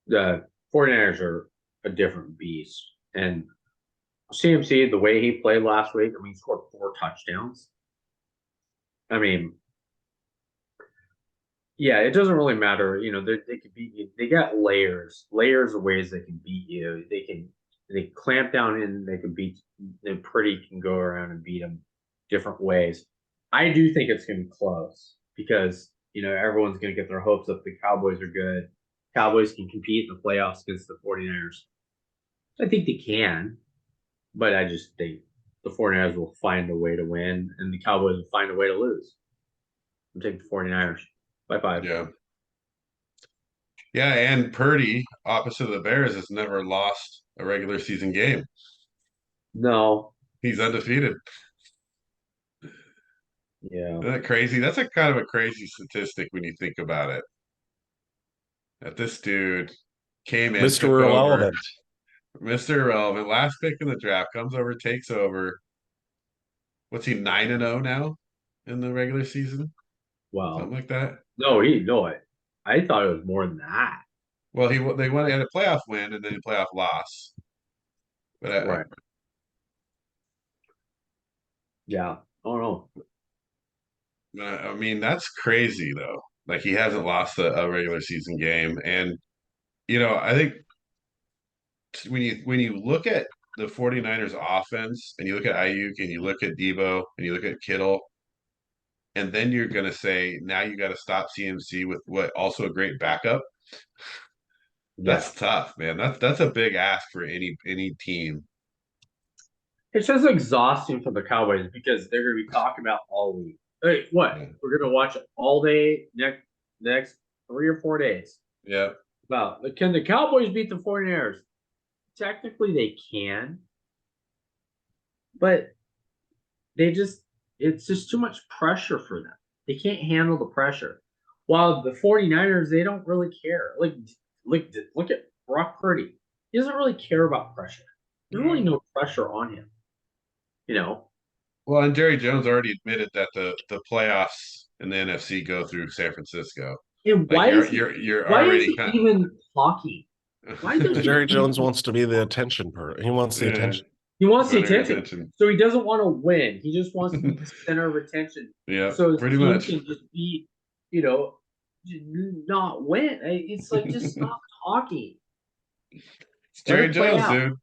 [SPEAKER 3] The 49ers are a different beast. And CMC, the way he played last week, I mean, he scored 4 touchdowns. I mean, yeah, it doesn't really matter. They can beat you. They got layers of ways they can beat you. They clamp down in. They can beat. They pretty can go around and beat them different ways. I do think it's going to be close because everyone's going to get their hopes up. The Cowboys are good. Cowboys can compete in the playoffs against the 49ers. I think they can, but I just think the 49ers will find a way to win, and the Cowboys will find a way to lose. I'm taking the 49ers by 5.
[SPEAKER 1] Yeah. Yeah, and Purdy, opposite of the Bears, has never lost a regular season game.
[SPEAKER 3] No.
[SPEAKER 1] He's undefeated.
[SPEAKER 3] Yeah.
[SPEAKER 1] Isn't that crazy? That's a kind of a crazy statistic when you think about it. That this dude came in,
[SPEAKER 2] Mr.
[SPEAKER 1] took over.
[SPEAKER 2] Irrelevant.
[SPEAKER 1] Mr. Irrelevant, last pick in the draft, comes over, takes over. What's he, 9-0 now in the regular season?
[SPEAKER 3] Well,
[SPEAKER 1] something like that.
[SPEAKER 3] No, I thought it was more than that.
[SPEAKER 1] Well, they went had a playoff win and then a playoff loss. But
[SPEAKER 3] Right. Yeah. Oh no.
[SPEAKER 1] I mean, that's crazy though. Like he hasn't lost a regular season game, and I think when you look at the 49ers offense and you look at Ayuk and you look at Debo and you look at Kittle, and then you're gonna say now you got to stop CMC with what also a great backup. That's tough, man. That's a big ask for any team.
[SPEAKER 3] It's just exhausting for the Cowboys because they're going to be talking about all week. Hey, what? Yeah. We're going to watch it all day next 3 or 4 days.
[SPEAKER 1] Yeah.
[SPEAKER 3] About can the Cowboys beat the 49ers? Technically, they can, but it's just too much pressure for them. They can't handle the pressure. While the 49ers, they don't really care. Look at Brock Purdy. He doesn't really care about pressure. There's really no pressure on him.
[SPEAKER 1] Well, and Jerry Jones already admitted that the playoffs in the NFC go through San Francisco.
[SPEAKER 3] And why is he even talking?
[SPEAKER 2] Why does Jerry Jones wants to be the attention person? He wants the attention.
[SPEAKER 3] He wants the attention. So he doesn't want to win. He just wants to be the center of attention.
[SPEAKER 1] Yeah,
[SPEAKER 3] so
[SPEAKER 1] pretty much.
[SPEAKER 3] Can just be, not win. It's like just stop talking.
[SPEAKER 1] It's Jerry Jones, dude.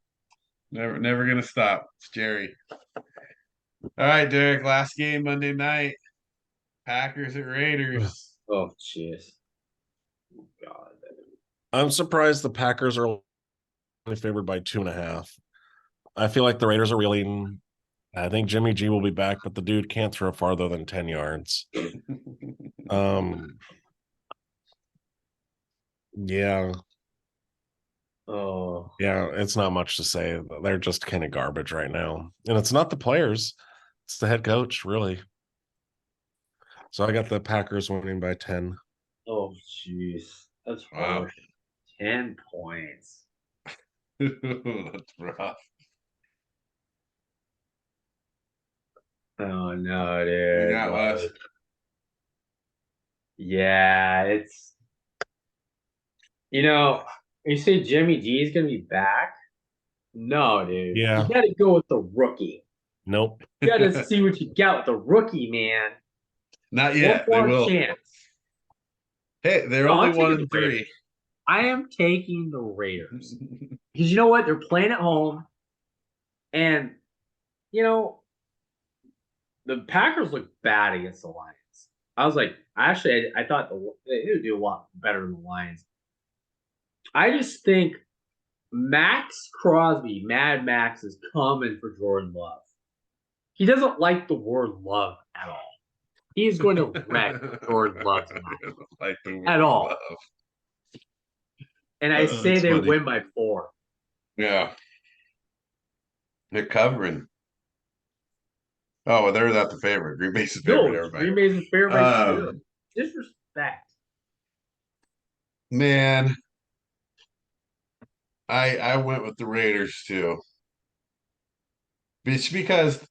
[SPEAKER 1] Never gonna stop. It's Jerry. All right, Derek. Last game Monday night. Packers at Raiders.
[SPEAKER 3] Oh, jeez. God.
[SPEAKER 2] I'm surprised the Packers are only favored by 2.5. I feel like the Raiders are reeling. I think Jimmy G will be back, but the dude can't throw farther than 10 yards. Yeah.
[SPEAKER 3] Oh.
[SPEAKER 2] Yeah, it's not much to say. They're just kind of garbage right now. And it's not the players. It's the head coach, really. So I got the Packers winning by 10.
[SPEAKER 3] Oh, jeez. That's harsh. 10 points.
[SPEAKER 1] That's rough.
[SPEAKER 3] Oh, no, dude.
[SPEAKER 1] We got Wes.
[SPEAKER 3] Yeah, it's... you say Jimmy G is going to be back? No, dude.
[SPEAKER 2] Yeah.
[SPEAKER 3] You got to go with the rookie.
[SPEAKER 2] Nope.
[SPEAKER 3] You got to see what you got with the rookie, man.
[SPEAKER 1] Not yet. They will.
[SPEAKER 3] Chance.
[SPEAKER 1] Hey, they're only 1-3.
[SPEAKER 3] I am taking the Raiders. Because you know what? They're playing at home. And, the Packers look bad against the Lions. I was like, I thought they would do a lot better than the Lions. I just think Max Crosby, Mad Max, is coming for Jordan Love. He doesn't like the word love at all. He's going to wreck Jordan Love's match
[SPEAKER 1] like the
[SPEAKER 3] at all.
[SPEAKER 1] Love.
[SPEAKER 3] And I say they win by 4.
[SPEAKER 1] Yeah. They're covering. Oh, well, they're not the favorite. Green Bay's the favorite. Everybody.
[SPEAKER 3] Green Bay's the favorite by 2. Disrespect.
[SPEAKER 1] Man, I went with the Raiders too. It's because,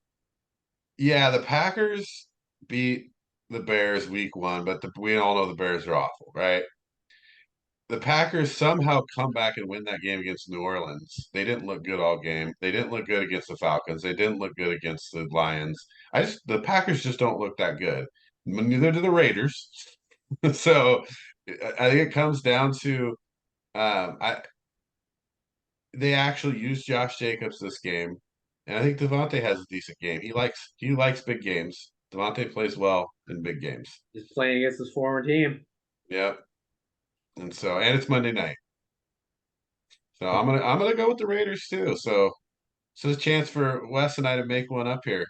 [SPEAKER 1] yeah, the Packers beat the Bears week 1, but we all know the Bears are awful, right? The Packers somehow come back and win that game against New Orleans. They didn't look good all game. They didn't look good against the Falcons. They didn't look good against the Lions. The Packers just don't look that good. Neither do the Raiders. So I think it comes down to I they actually used Josh Jacobs this game, and I think Devontae has a decent game. He likes big games. Devontae plays well in big games.
[SPEAKER 3] He's playing against his former team.
[SPEAKER 1] Yep. And it's Monday night. So I'm gonna go with the Raiders too. So it's a chance for Wes and I to make one up here.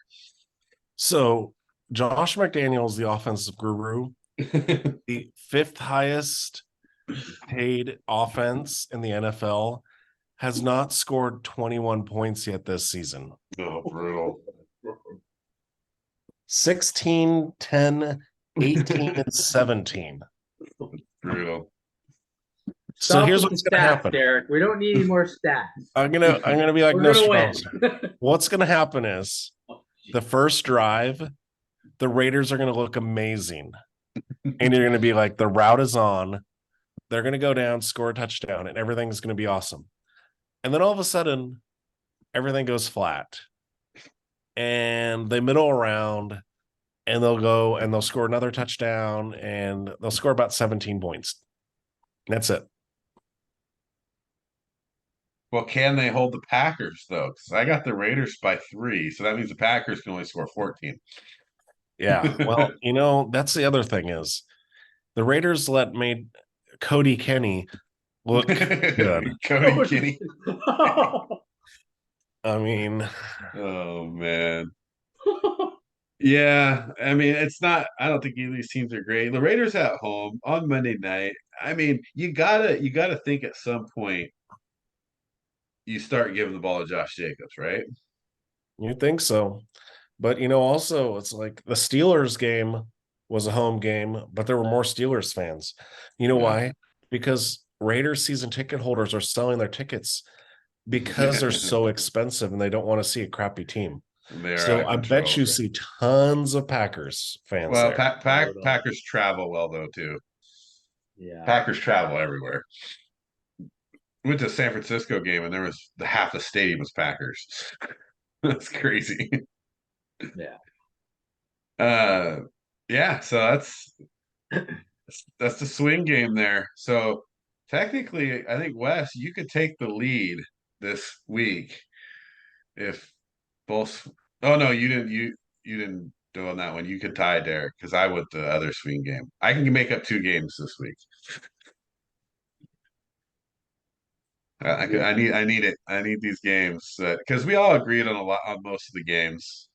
[SPEAKER 2] So Josh McDaniels, the offensive guru, the 5th highest paid offense in the NFL, has not scored 21 points yet this season.
[SPEAKER 1] Oh, brutal.
[SPEAKER 2] 16, 10, 18, and 17.
[SPEAKER 1] Brutal.
[SPEAKER 2] So here's what's going to happen,
[SPEAKER 3] Derek. We don't need any more stats.
[SPEAKER 2] I'm gonna be like, no, what's going to happen is the first drive, the Raiders are going to look amazing, and you're going to be like, the route is on. They're going to go down, score a touchdown, and everything's going to be awesome. And then all of a sudden, everything goes flat, and they middle around, and they'll go and they'll score another touchdown, and they'll score about 17 points. That's it.
[SPEAKER 1] Well, can they hold the Packers though? Because I got the Raiders by 3, so that means the Packers can only score 14.
[SPEAKER 2] Yeah. Well, that's the other thing is the Raiders made Cody Kenny look good.
[SPEAKER 1] Cody Kenny.
[SPEAKER 2] I mean,
[SPEAKER 1] oh man. Yeah, I mean, I don't think either of these teams are great. The Raiders at home on Monday night. I mean, you gotta think at some point you start giving the ball to Josh Jacobs, right?
[SPEAKER 2] you think so. But also it's like the Steelers game was a home game, but there were more Steelers fans. You know why? Because Raiders season ticket holders are selling their tickets because they're so expensive and they don't want to see a crappy team. So I bet you see tons of Packers fans there.
[SPEAKER 1] Packers travel well though too.
[SPEAKER 3] Yeah,
[SPEAKER 1] Packers travel everywhere. We went to a San Francisco game and there was half the stadium was Packers. That's crazy.
[SPEAKER 3] Yeah.
[SPEAKER 1] Yeah. So that's the swing game there. So technically, I think Wes, you could take the lead this week if both. Oh no, you didn't. You didn't do on that one. You could tie Derek because I went the other swing game. I can make up 2 games this week. I need it. I need these games because we all agreed on most of the games.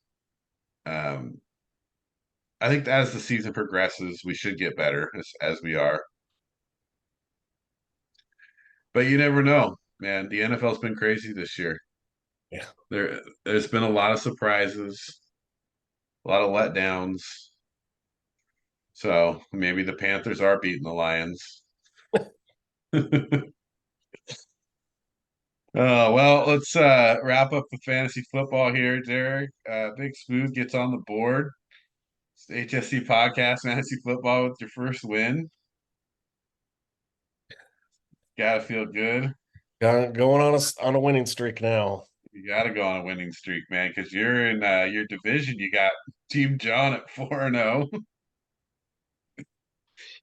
[SPEAKER 1] I think as the season progresses, we should get better as we are. But you never know, man. The NFL's been crazy this year.
[SPEAKER 2] Yeah.
[SPEAKER 1] There's been a lot of surprises, a lot of letdowns. So maybe the Panthers are beating the Lions. Well, let's wrap up the fantasy football here, Derek. Big Smooth gets on the board. It's HSC Podcast Fantasy Football with your first win. Gotta feel good.
[SPEAKER 2] Going on a winning streak now.
[SPEAKER 1] You gotta go on a winning streak, man, because you're in your division. You got Team John at 4-0.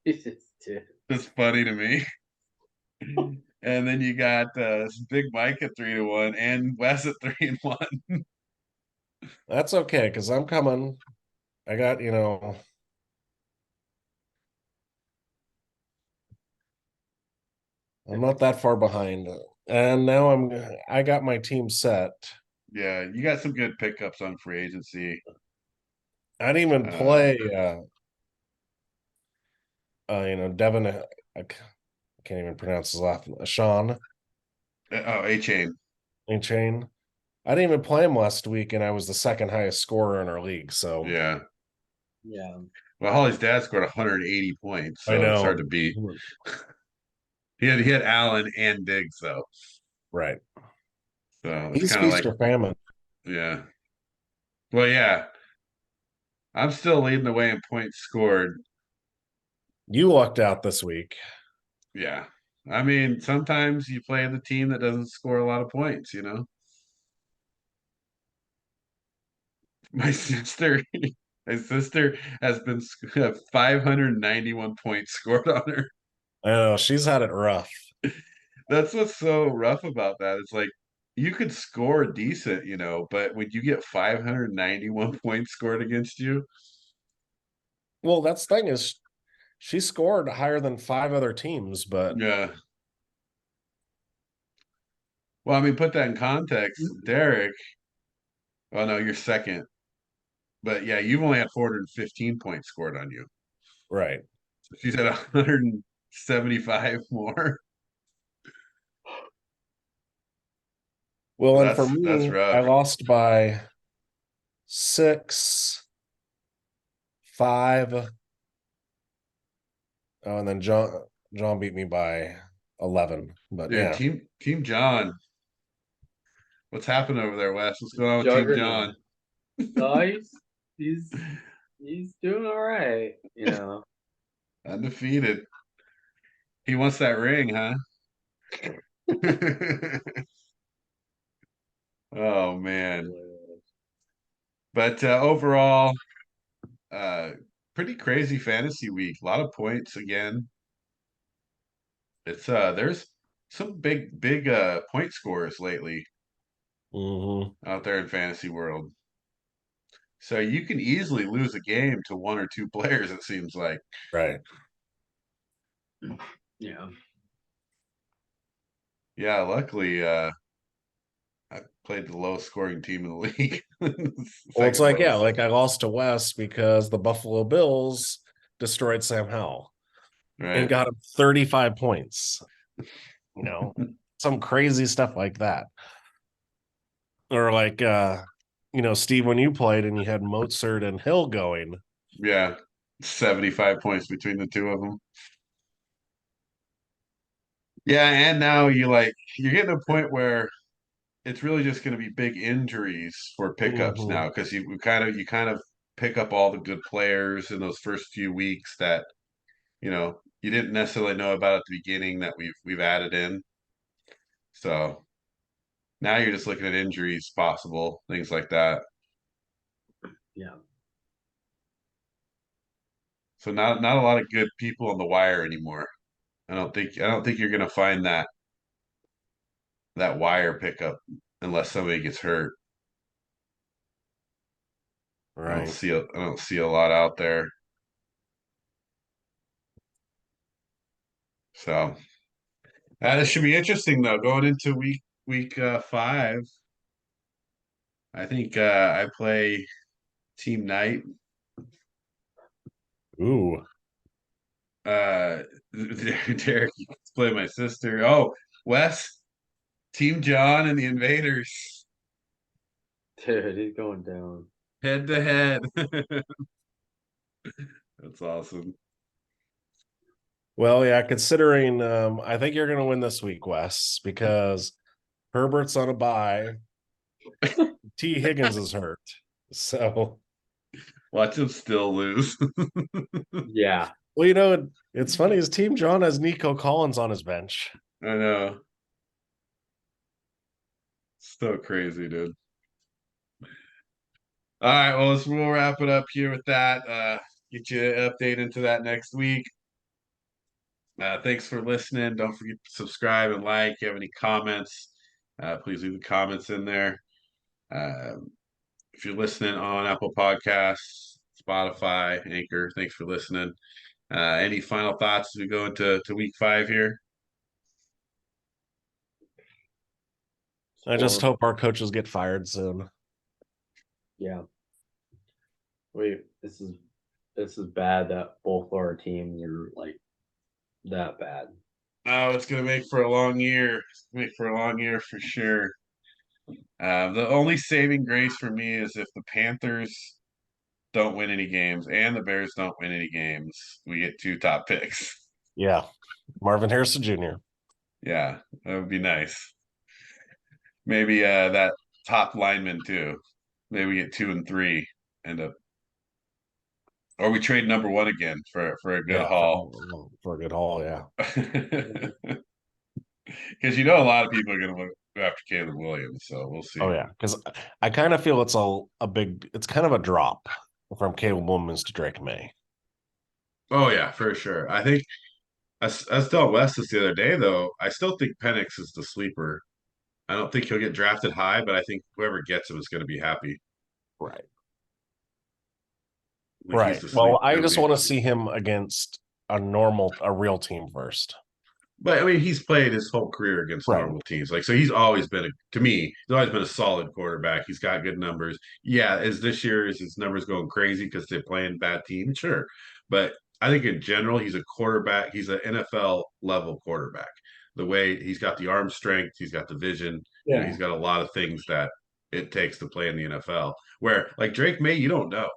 [SPEAKER 1] It's funny to me. And then you got Big Mike at 3-1 and Wes at 3-1.
[SPEAKER 2] That's okay because I'm coming. I got I'm not that far behind, and now I got my team set.
[SPEAKER 1] Yeah, you got some good pickups on free agency.
[SPEAKER 2] I didn't even play. Devin. I can't even pronounce his last name. Sean.
[SPEAKER 1] A-Chain.
[SPEAKER 2] A-Chain. I didn't even play him last week, and I was the second highest scorer in our league. So
[SPEAKER 1] Yeah.
[SPEAKER 3] Yeah.
[SPEAKER 1] Well, Holly's dad scored 180 points,
[SPEAKER 2] I
[SPEAKER 1] so it's
[SPEAKER 2] know.
[SPEAKER 1] hard to beat. He had Allen and Diggs though.
[SPEAKER 2] Right.
[SPEAKER 1] So it's
[SPEAKER 2] He's
[SPEAKER 1] kind of
[SPEAKER 2] feast
[SPEAKER 1] like,
[SPEAKER 2] or famine.
[SPEAKER 1] yeah. Well, yeah. I'm still leading the way in points scored.
[SPEAKER 2] You lucked out this week.
[SPEAKER 1] Yeah. I mean, sometimes you play the team that doesn't score a lot of points, you know? My sister, my sister has been 591 points scored on her.
[SPEAKER 2] I know she's had it rough.
[SPEAKER 1] That's what's so rough about that. It's like you could score decent, but when you get 591 points scored against you,
[SPEAKER 2] Well, that's the thing is she scored higher than 5 other teams, but
[SPEAKER 1] yeah. Well, I mean, put that in context. Derek, oh no, you're second. But yeah, you've only had 415 points scored on you.
[SPEAKER 2] right.
[SPEAKER 1] She's at 175 more.
[SPEAKER 2] Well, and for
[SPEAKER 1] That's
[SPEAKER 2] me, I
[SPEAKER 1] rough.
[SPEAKER 2] lost by 6, 5. Oh, and then John beat me by 11. But
[SPEAKER 1] Dude,
[SPEAKER 2] yeah.
[SPEAKER 1] Team John. What's happened over there, Wes? What's going on with Team
[SPEAKER 3] Juggernaut.
[SPEAKER 1] John?
[SPEAKER 3] No, he's doing all right,
[SPEAKER 1] Undefeated. He wants that ring, huh? Oh man. But overall, uh pretty crazy fantasy week. A lot of points again. It's there's some big point scores lately
[SPEAKER 2] Mm-hmm.
[SPEAKER 1] out there in fantasy world. So you can easily lose a game to one or two players, it seems like.
[SPEAKER 2] Right.
[SPEAKER 3] Yeah.
[SPEAKER 1] Yeah, luckily I played the lowest scoring team in the league.
[SPEAKER 2] Well, it's
[SPEAKER 1] Second
[SPEAKER 2] like, yeah,
[SPEAKER 1] lowest.
[SPEAKER 2] like I lost to Wes because the Buffalo Bills destroyed Sam Howell and
[SPEAKER 1] Right.
[SPEAKER 2] got him 35 points. Some crazy stuff like that. Or like Steve, when you played and you had Mozart and Hill going.
[SPEAKER 1] Yeah. 75 points between the two of them. Yeah, and now you're getting to a point where it's really just going to be big injuries for pickups
[SPEAKER 2] Mm-hmm.
[SPEAKER 1] now because you kind of pick up all the good players in those first few weeks that you didn't necessarily know about at the beginning that we've added in. So now you're just looking at injuries possible, things like that.
[SPEAKER 3] Yeah.
[SPEAKER 1] So not a lot of good people on the wire anymore. I don't think you're gonna find that wire pickup unless somebody gets hurt. I don't
[SPEAKER 2] Right.
[SPEAKER 1] see a lot out there. So this should be interesting though. Going into week 5, I think I play Team Night.
[SPEAKER 2] Ooh.
[SPEAKER 1] Derek, you can play my sister. Oh, Wes, Team John and the Invaders,
[SPEAKER 3] Dude, he's going down.
[SPEAKER 1] head to head. That's awesome.
[SPEAKER 2] Well, yeah, considering I think you're gonna win this week, Wes, because Herbert's on a bye. T. Higgins is hurt. So
[SPEAKER 1] Watch him still lose.
[SPEAKER 3] Yeah.
[SPEAKER 2] well, it's funny, his team John has Nico Collins on his bench.
[SPEAKER 1] I know. So crazy, dude. All right, well, we'll wrap it up here with that. Get you an update into that next week. Thanks for listening. Don't forget to subscribe and like. If you have any comments, please leave the comments in there. If you're listening on Apple Podcasts, Spotify, Anchor, thanks for listening. Any final thoughts as we go into week 5 here?
[SPEAKER 2] I just hope our coaches get fired soon.
[SPEAKER 3] Yeah. Wait, this is bad that both our teams are like that bad.
[SPEAKER 1] Oh, it's gonna make for a long year. Make for a long year for sure. The only saving grace for me is if the Panthers don't win any games and the Bears don't win any games, we get 2 top picks.
[SPEAKER 2] Yeah. Marvin Harrison Jr.
[SPEAKER 1] Yeah, that would be nice. Maybe that top lineman too. Maybe we get 2 and 3, end up, or we trade number 1 again for a good
[SPEAKER 2] Yeah,
[SPEAKER 1] haul.
[SPEAKER 2] for a good haul, yeah.
[SPEAKER 1] Because a lot of people are going to go after Caleb Williams, so we'll see.
[SPEAKER 2] Oh yeah, because I kind of feel it's kind of a drop from Caleb Williams to Drake May.
[SPEAKER 1] Oh yeah, for sure. I think I was telling Wes this the other day though. I still think Penix is the sleeper. I don't think he'll get drafted high, but I think whoever gets him is going to be happy.
[SPEAKER 2] Right.
[SPEAKER 1] Like
[SPEAKER 2] Right.
[SPEAKER 1] he's the
[SPEAKER 2] Well,
[SPEAKER 1] sleeper.
[SPEAKER 2] I just want to see him against a real team first.
[SPEAKER 1] But I mean, he's played his whole career against
[SPEAKER 2] Right.
[SPEAKER 1] normal teams. Like, so he's always been to me, he's always been a solid quarterback. He's got good numbers. Yeah, is his numbers going crazy because they're playing bad teams? Sure. But I think in general, he's a quarterback. He's an NFL level quarterback. The way he's got the arm strength, he's got the vision,
[SPEAKER 3] Yeah.
[SPEAKER 1] he's got a lot of things that it takes to play in the NFL. Where like Drake May, you don't know.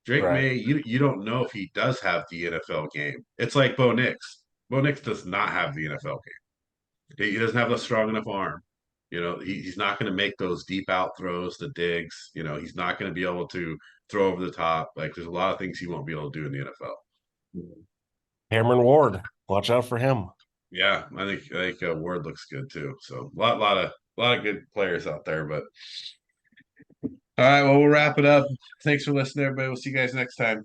[SPEAKER 1] Drake
[SPEAKER 2] Right.
[SPEAKER 1] May, you don't know if he does have the NFL game. It's like Bo Nix. Bo Nix does not have the NFL game. He doesn't have a strong enough arm. He's not going to make those deep out throws, the digs. He's not going to be able to throw over the top. Like there's a lot of things he won't be able to do in the NFL.
[SPEAKER 2] Cameron Ward, watch out for him.
[SPEAKER 1] Yeah, I think Ward looks good too. So a lot of good players out there. But all right, well we'll wrap it up. Thanks for listening, everybody. We'll see you guys next time.